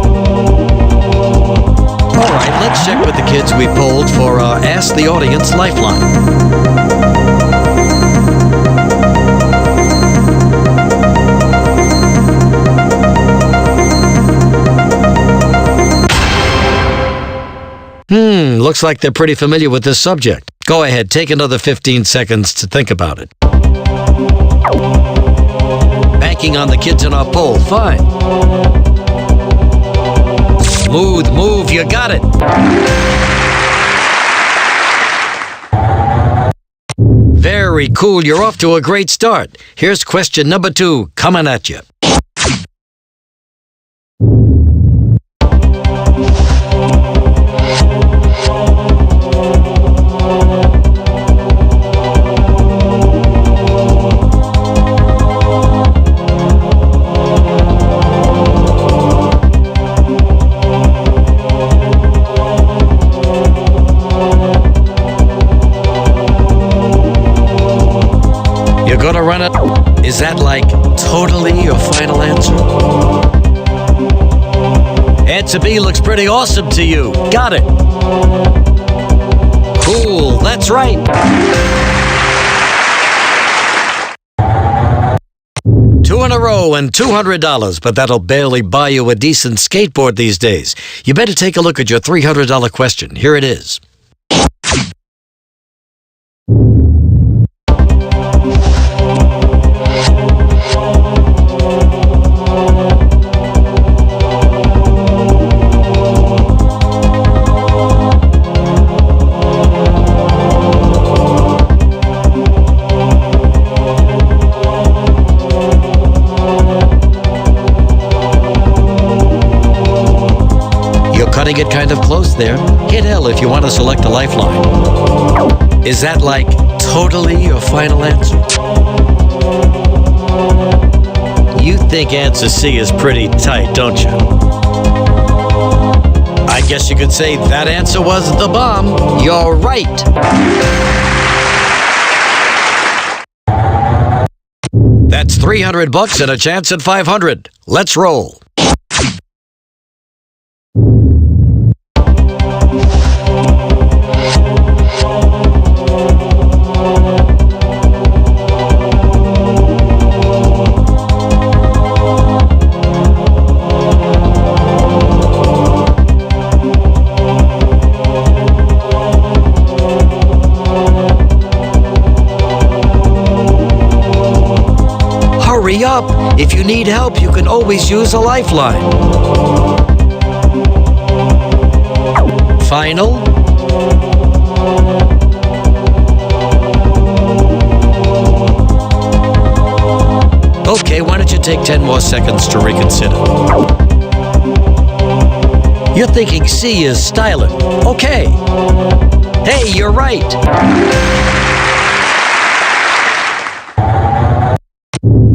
right, let's check with the kids we polled for Ask the Audience Lifeline. Looks like they're pretty familiar with this subject. Go ahead, take another 15 seconds to think about it. Banking on the kids in our poll, fine. Smooth move, you got it. Very cool, you're off to a great start. Here's question number 2, coming at you. Gonna run it? Is that like totally your final answer? Answer B looks pretty awesome to you. Got it. Cool, that's right. Two in a row and $200, but that'll barely buy you a decent skateboard these days. You better take a look at your $300 question. Here it is. Cutting it kind of close there. Hit L if you want to select a lifeline. Is that like totally your final answer? You think answer C is pretty tight, don't you? I guess you could say that answer was the bomb. You're right. That's $300 and a chance at 500. Let's roll. Hurry up! If you need help, you can always use a lifeline. Final? Okay, why don't you take 10 more seconds to reconsider? You're thinking C is styling. Okay. Hey, you're right.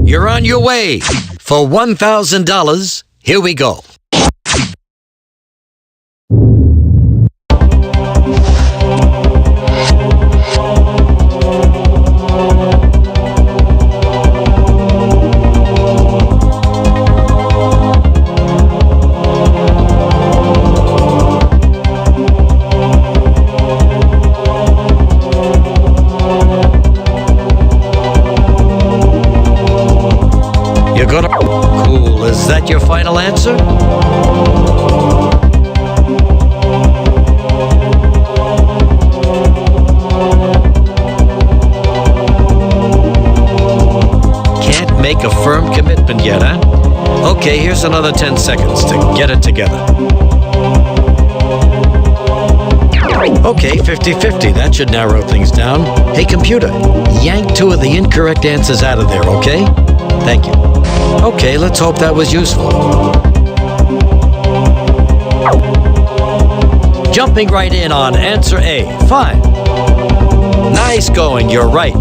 You're on your way. For $1,000, here we go. Cool. Is that your final answer? Can't make a firm commitment yet, huh? Okay, here's another 10 seconds to get it together. Okay, 50-50. That should narrow things down. Hey, computer, yank 2 of the incorrect answers out of there, okay? Thank you. Okay, let's hope that was useful. Jumping right in on answer A. Fine. Nice going, you're right.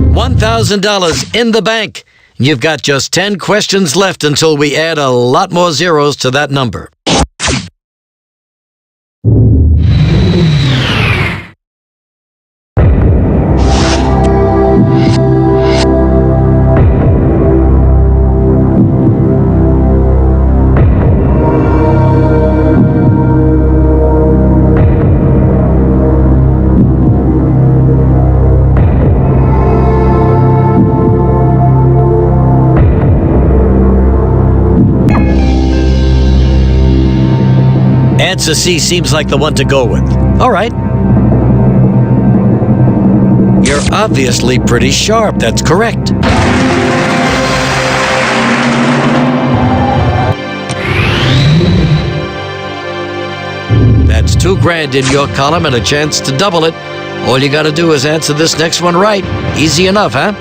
$1,000 in the bank. You've got just 10 questions left until we add a lot more zeros to that number. Answer C seems like the one to go with. All right. You're obviously pretty sharp. That's correct. That's $2,000 in your column and a chance to double it. All you got to do is answer this next one right. Easy enough, huh?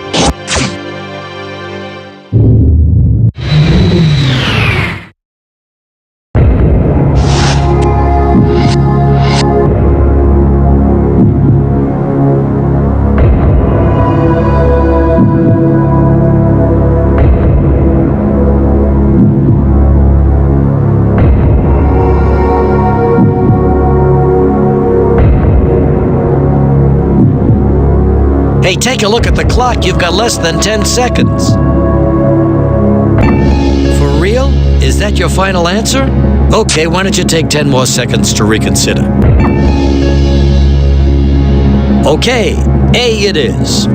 Hey, take a look at the clock. You've got less than 10 seconds. For real? Is that your final answer? Okay, why don't you take 10 more seconds to reconsider? Okay, A it is.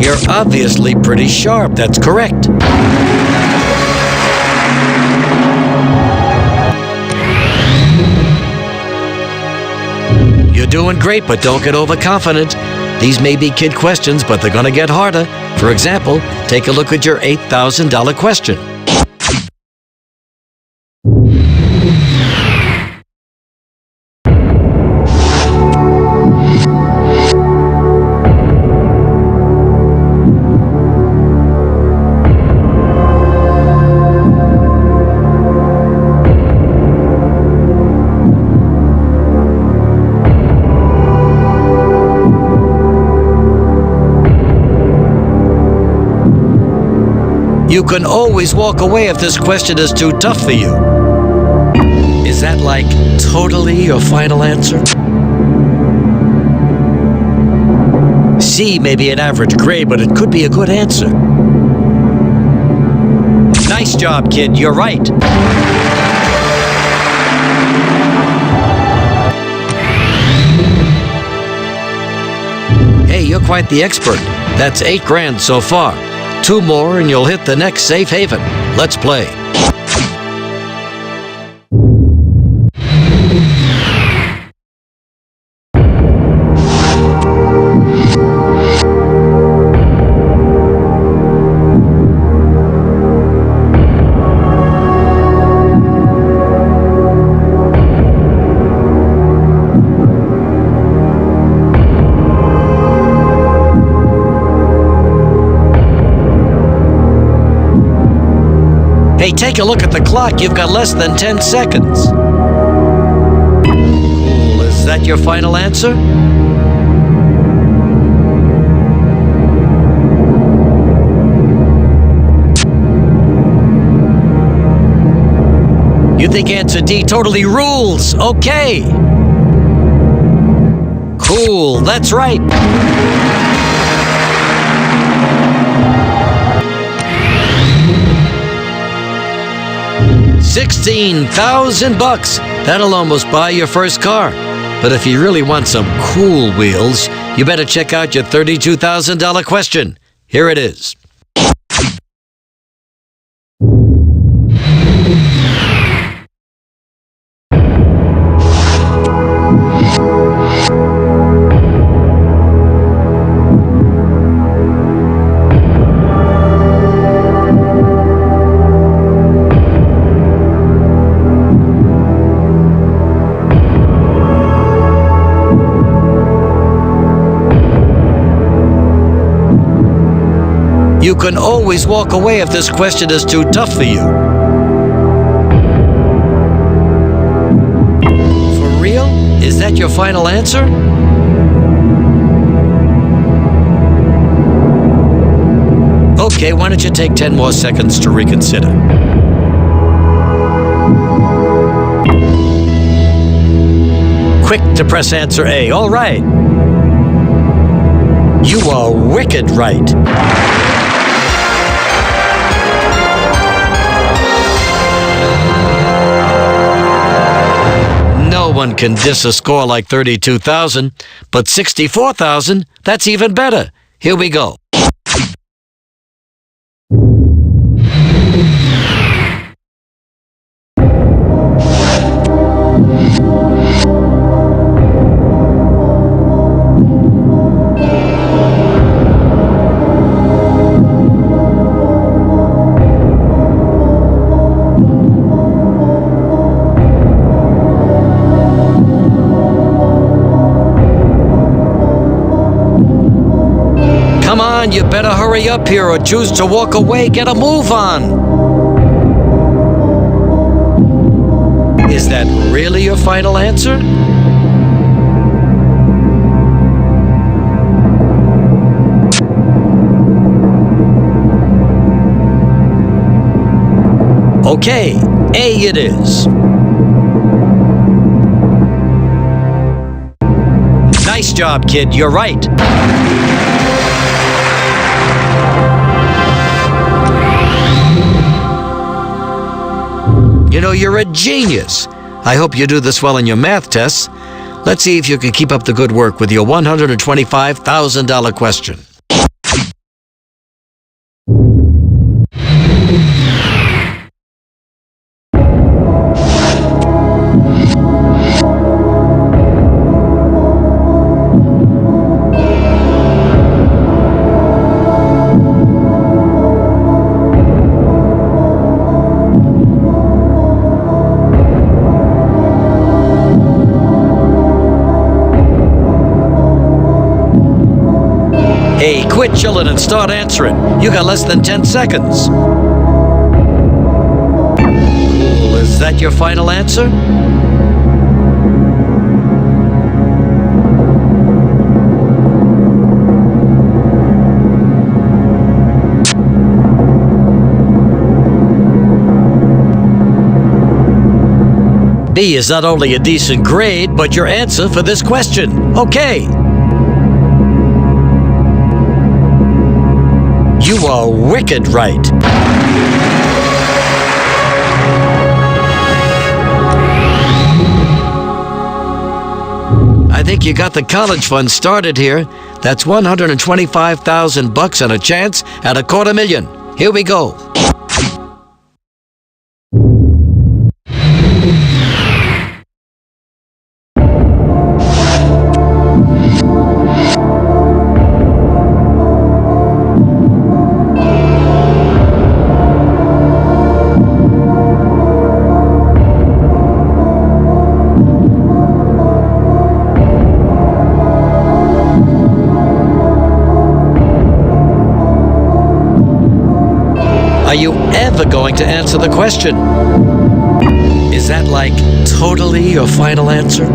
You're obviously pretty sharp. That's correct. You're doing great, but don't get overconfident. These may be kid questions, but they're going to get harder. For example, take a look at your $8,000 question. You can always walk away if this question is too tough for you. Is that like totally your final answer? C may be an average grade, but it could be a good answer. Nice job, kid. You're right. Hey, you're quite the expert. That's $8,000 so far. 2 more and you'll hit the next safe haven. Let's play. Hey, take a look at the clock. You've got less than 10 seconds. Cool. Is that your final answer? You think answer D totally rules? Okay. Cool. That's right. $16,000. That'll almost buy your first car. But if you really want some cool wheels, you better check out your $32,000 question. Here it is. You can always walk away if this question is too tough for you. For real? Is that your final answer? Okay, why don't you take 10 more seconds to reconsider? Quick to press answer A. All right. You are wicked right. No one can diss a score like 32,000, but 64,000, that's even better. Here we go. Come on, you better hurry up here or choose to walk away. Get a move on. Is that really your final answer? Okay, A it is. Nice job, kid. You're right. You know, you're a genius. I hope you do this well in your math tests. Let's see if you can keep up the good work with your $125,000 question. Hey, quit chilling and start answering. You got less than 10 seconds. Cool. Is that your final answer? B is not only a decent grade, but your answer for this question. Okay. You are wicked right. I think you got the college fund started here. That's $125,000 and a chance at $250,000. Here we go. Are you ever going to answer the question? Is that like totally your final answer?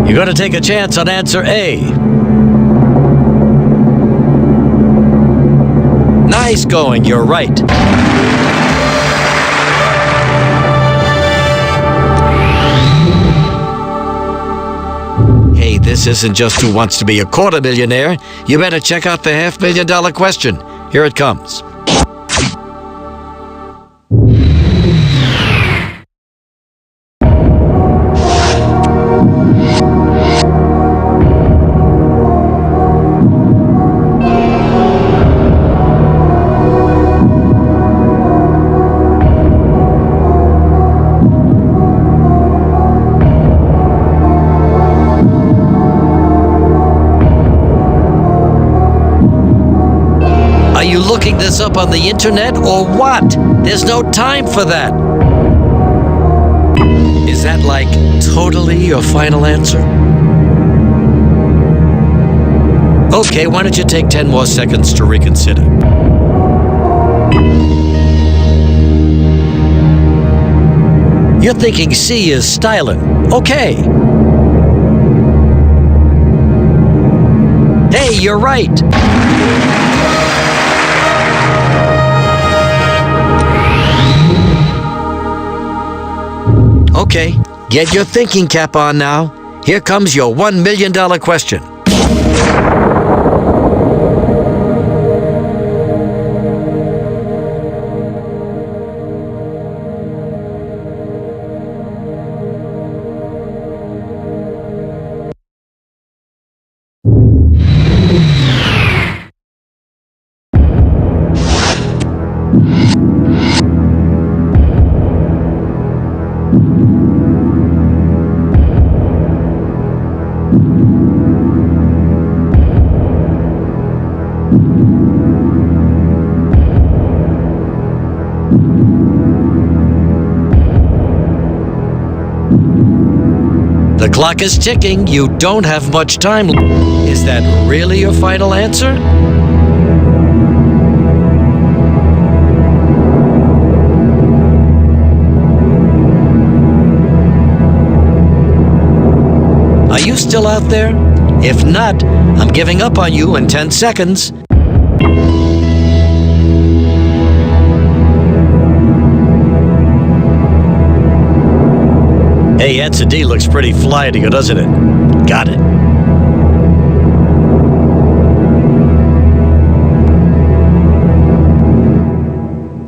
You're going to take a chance on answer A. Nice going, you're right. Hey, this isn't just who wants to be a $250,000. You better check out the $500,000 question. Here it comes. Are you looking this up on the internet or what? There's no time for that. Is that like totally your final answer? Okay, why don't you take 10 more seconds to reconsider? You're thinking C is styling. Okay. Hey, you're right. Okay, get your thinking cap on now. Here comes your $1 million question. The clock is ticking. You don't have much time. Is that really your final answer? Are you still out there? If not, I'm giving up on you in 10 seconds. Hey, answer D looks pretty fly to you, doesn't it? Got it.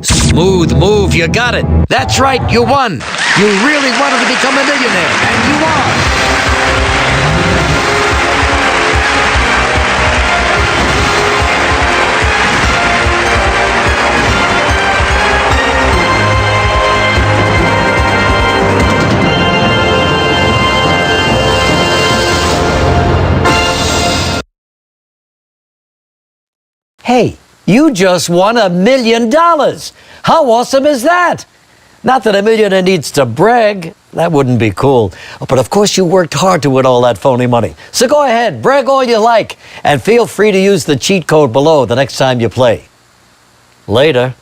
Smooth move, you got it. That's right, you won. You really wanted to become a millionaire, and you are. Hey, you just won $1 million. How awesome is that? Not that a millionaire needs to brag. That wouldn't be cool. But of course you worked hard to win all that phony money. So go ahead, brag all you like, and feel free to use the cheat code below the next time you play. Later.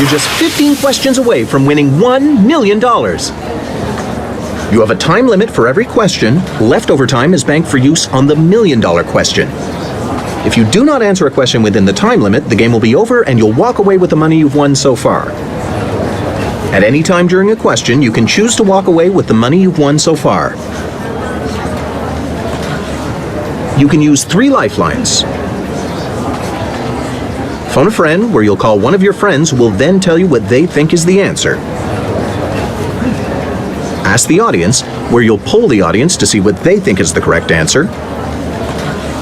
You're just 15 questions away from winning $1 million. You have a time limit for every question. Leftover time is banked for use on the $1 million question. If you do not answer a question within the time limit, the game will be over and you'll walk away with the money you've won so far. At any time during a question, you can choose to walk away with the money you've won so far. You can use 3 lifelines. Phone a friend, where you'll call one of your friends who will then tell you what they think is the answer. Ask the audience, where you'll poll the audience to see what they think is the correct answer.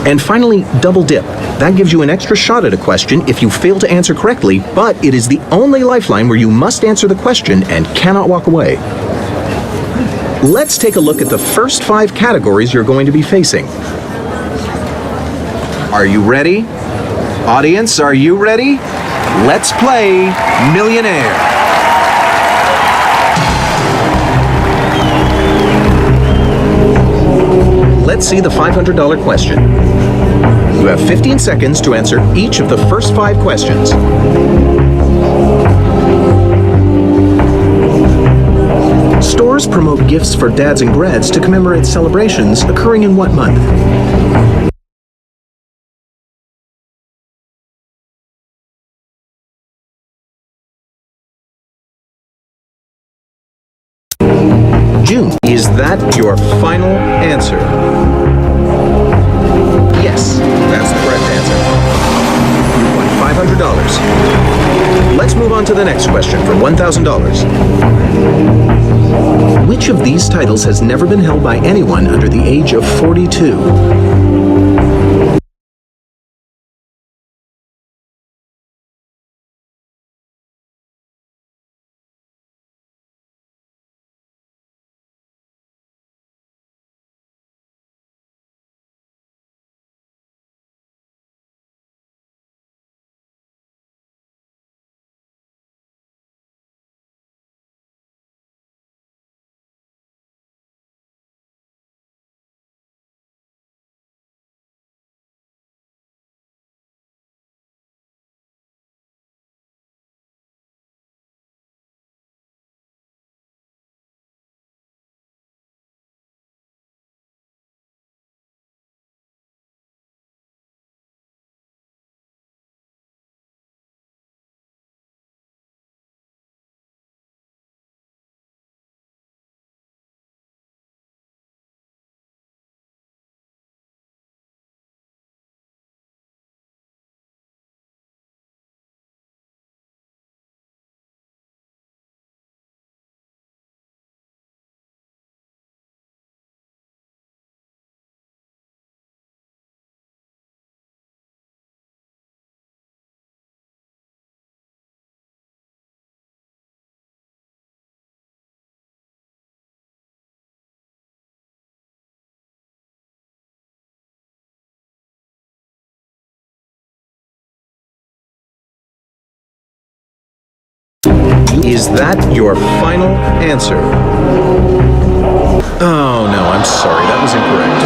And finally, double dip. That gives you an extra shot at a question if you fail to answer correctly, but it is the only lifeline where you must answer the question and cannot walk away. Let's take a look at the first 5 categories you're going to be facing. Are you ready? Audience, are you ready? Let's play Millionaire. Let's see the $500 question. You have 15 seconds to answer each of the first 5 questions. Stores promote gifts for dads and grads to commemorate celebrations occurring in what month? June. Is that your final answer? Yes, that's the correct answer. You won $500. Let's move on to the next question for $1,000. Which of these titles has never been held by anyone under the age of 42? Is that your final answer? Oh no, I'm sorry, that was incorrect.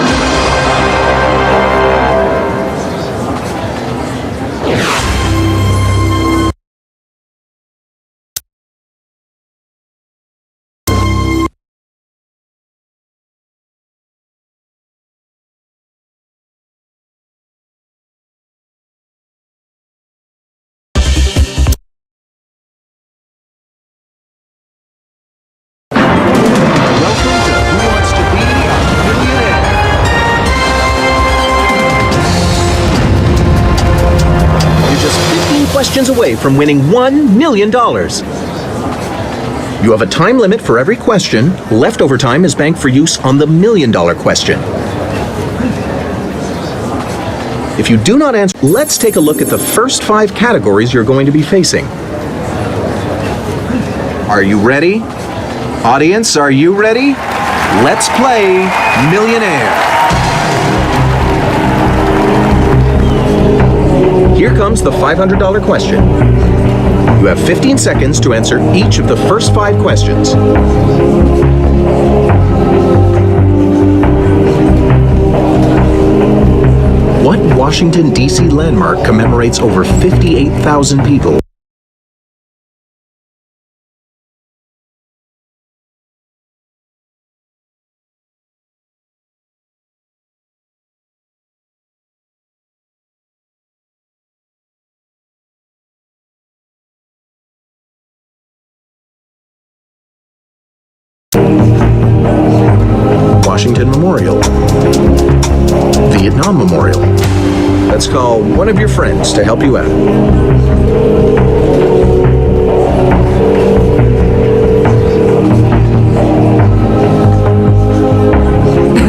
Questions away from winning $1 million. You have a time limit for every question. Leftover time is banked for use on the $1 million question. If you do not answer, let's take a look at the first 5 categories you're going to be facing. Are you ready? Audience, are you ready? Let's play Millionaire. Here comes the $500 question. You have 15 seconds to answer each of the first 5 questions. What Washington, D.C. landmark commemorates over 58,000 people? Washington Memorial. Vietnam Memorial. Let's call one of your friends to help you out.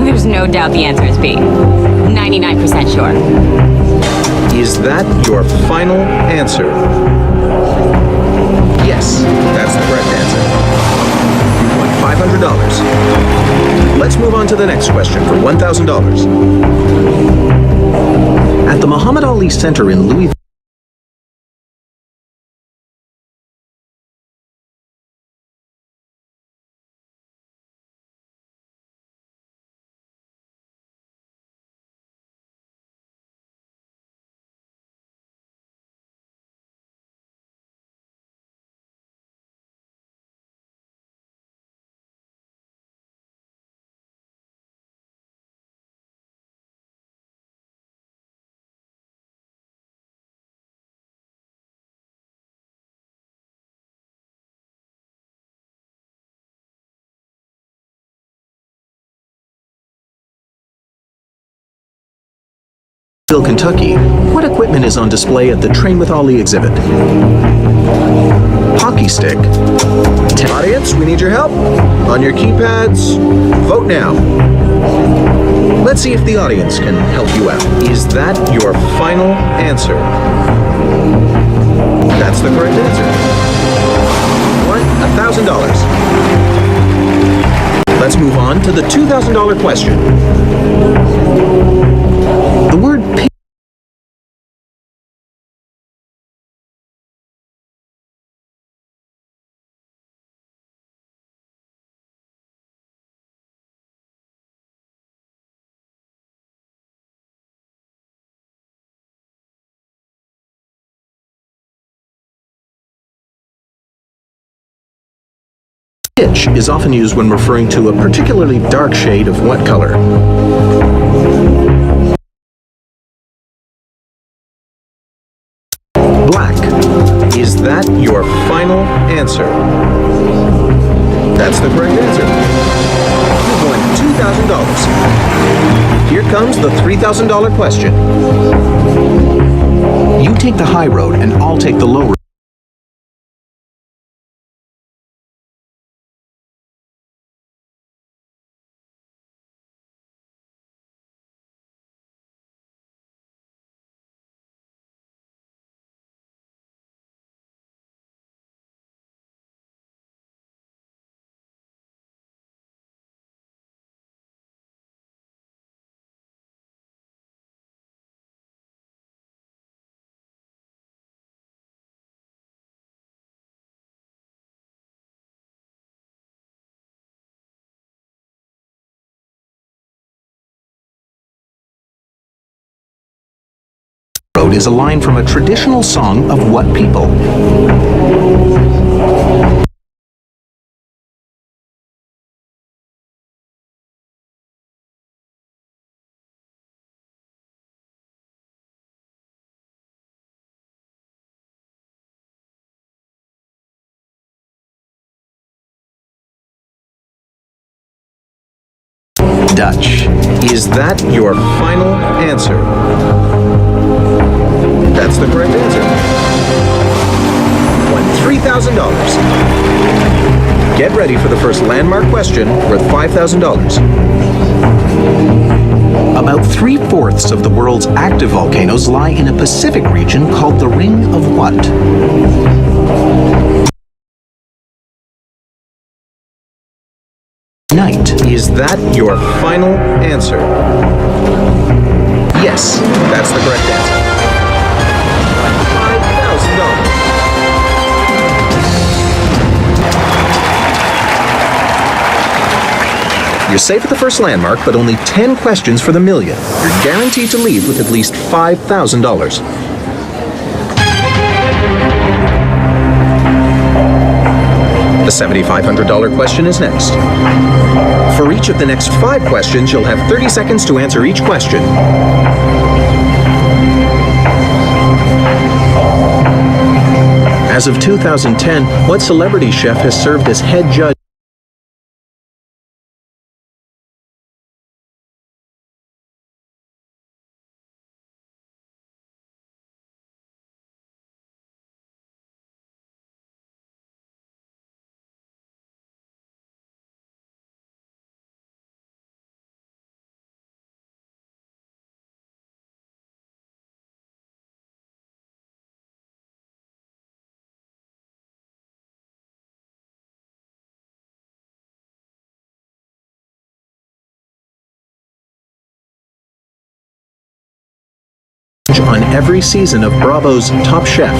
There's no doubt the answer is B. 99% sure. Is that your final answer? Yes, that's the correct answer. You won $500. Let's move on to the next question for $1,000. At the Muhammad Ali Center in Louisville, Kentucky, what equipment is on display at the Train with Ollie exhibit? Hockey stick. Audience, we need your help. On your keypads, vote now. Let's see if the audience can help you out. Is that your final answer? That's the correct answer. $1,000. Let's move on to the $2,000 question. The word pitch is often used when referring to a particularly dark shade of what color? Black. Is that your final answer? That's the correct answer. You've won $2,000. Here comes the $3,000 question. You take the high road and I'll take the low road. Is a line from a traditional song of what people? Dutch. Is that your final answer? That's the correct answer. Won $3,000. Get ready for the first landmark question worth $5,000. About 3/4 of the world's active volcanoes lie in a Pacific region called the Ring of what? Night. Is that your final answer? Yes, that's the correct answer. You're safe at the first landmark, but only 10 questions for the million. You're guaranteed to leave with at least $5,000. The $7,500 question is next. For each of the next 5 questions, you'll have 30 seconds to answer each question. As of 2010, what celebrity chef has served as head judge on every season of Bravo's Top Chef.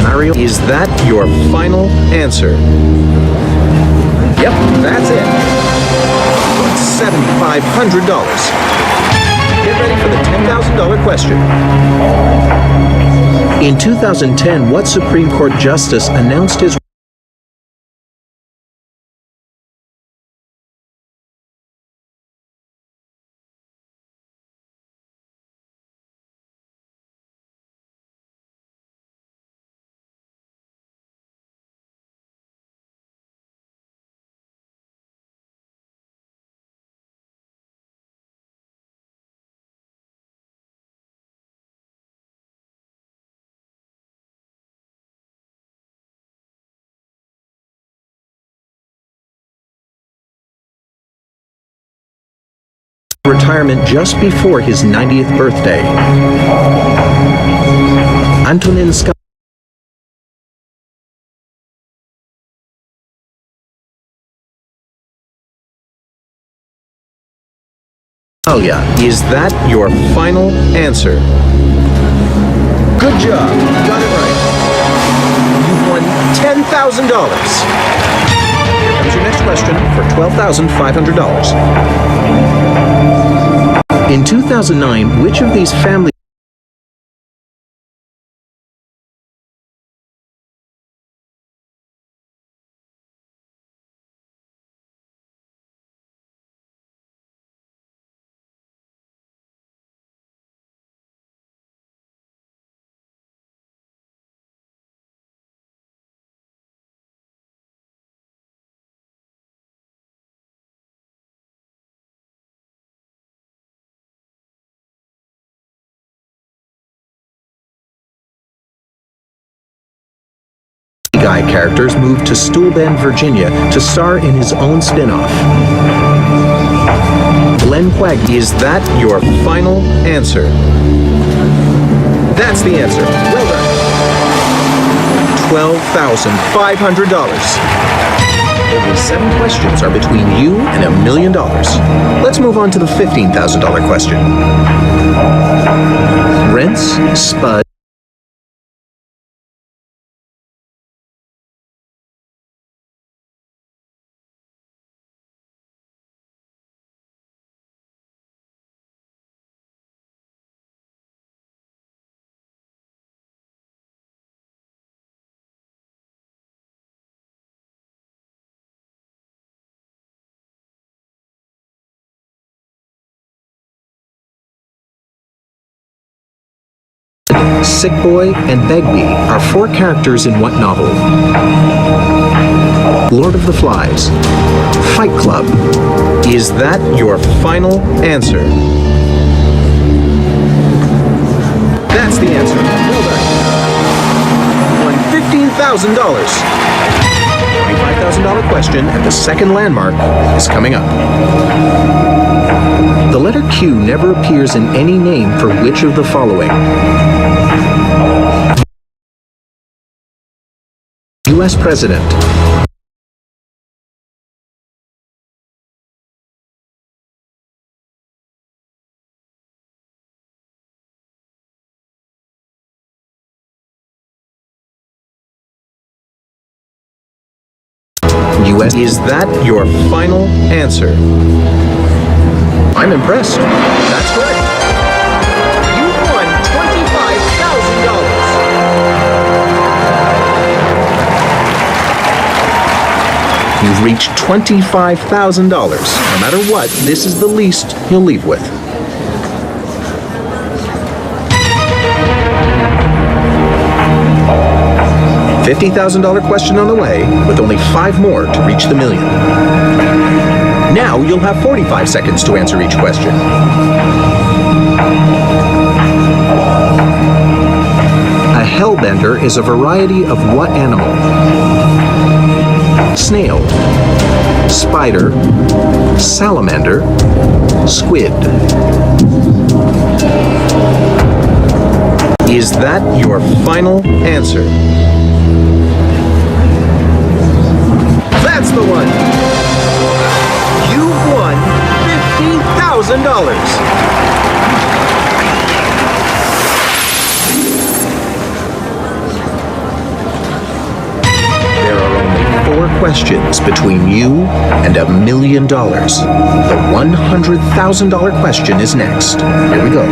Mario, is that your final answer? Yep, that's it. $7,500. Get ready for the $10,000 question. In 2010, what Supreme Court justice announced his retirement just before his 90th birthday? Antonin Scalia, is that your final answer? Good job, you got it right. You've won $10,000. Here comes your next question for $12,500. In 2009, which of these family Guy characters moved to Stool Bend, Virginia to star in his own spin-off? Glenn Quag, is that your final answer? That's the answer. Well done. $12,500. Only 7 questions are between you and $1 million. Let's move on to the $15,000 question. Rinse, Spud, Sick Boy, and Begbie are 4 characters in what novel? Lord of the Flies, Fight Club. Is that your final answer? That's the answer. Well done. Won $15,000. $25,000 question and the second landmark is coming up. The letter Q never appears in any name for which of the following? U.S. President. U.S. Is that your final answer? I'm impressed. That's correct. You've won $25,000. You've reached $25,000. No matter what, this is the least you'll leave with. $50,000 question on the way, with only 5 more to reach the million. Now you'll have 45 seconds to answer each question. A hellbender is a variety of what animal? Snail, spider, salamander, squid. Is that your final answer? That's the one! You've won $50,000! questions between you and $1 million. The $100,000 question is next. Here we go.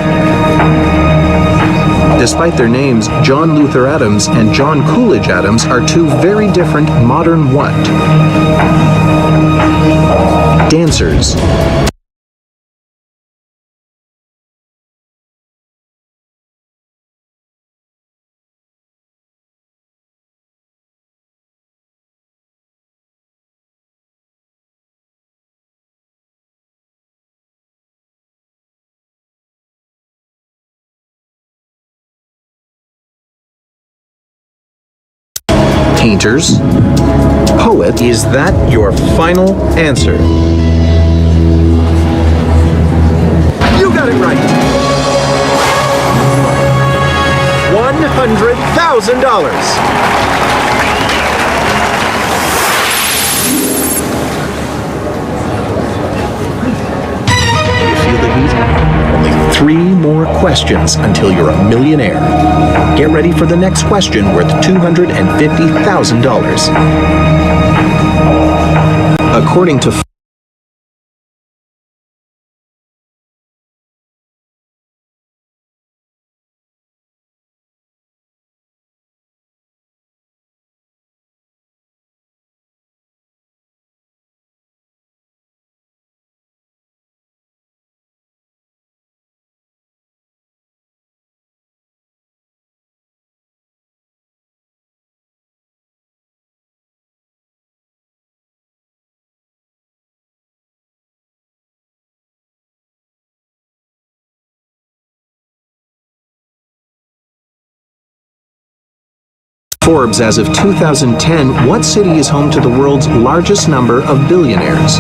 Despite their names, John Luther Adams and John Coolidge Adams are two very different modern what? Dancers. Painters. Poet. Is that your final answer? You got it right. Only 3 more questions until you're a millionaire. Get ready for the next question worth $250,000. According to Forbes as of 2010, what city is home to the world's largest number of billionaires?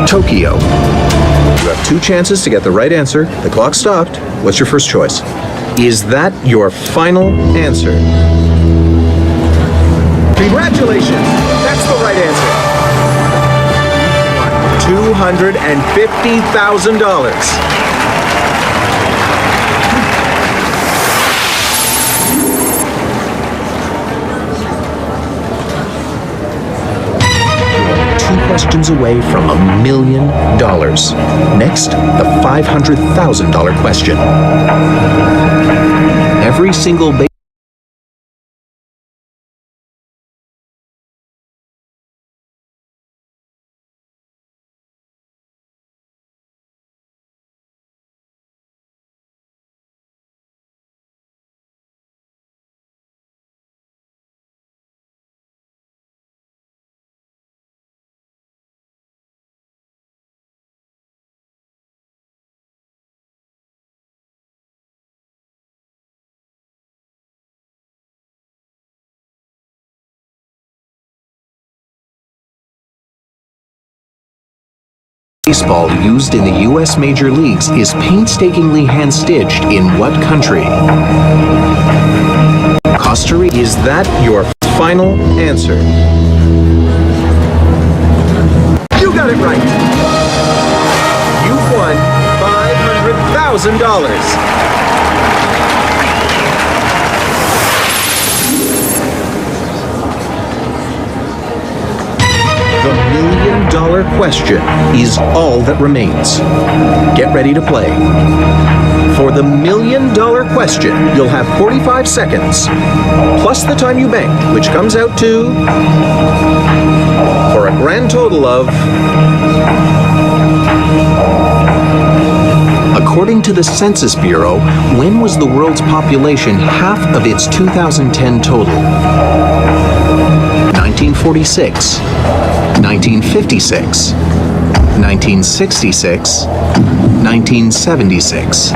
Tokyo. You have 2 chances to get the right answer. The clock stopped. What's your first choice? Is that your final answer? Congratulations! That's the right answer. $250,000. Questions away from $1 million. Next, the $500,000 question. Every single baseball used in the U.S. Major Leagues is painstakingly hand-stitched in what country? Costa Rica. Is that your final answer? You got it right. You've won $500,000. The $1 million question is all that remains. Get ready to play. For the $1 million question, you'll have 45 seconds, plus the time you banked, which comes out to, for a grand total of, according to the Census Bureau, when was the world's population half of its 2010 total? 1946. 1956, 1966, 1976.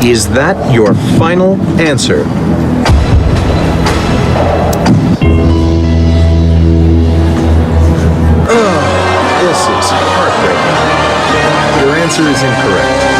Is that your final answer? This is heartbreaking. Your answer is incorrect.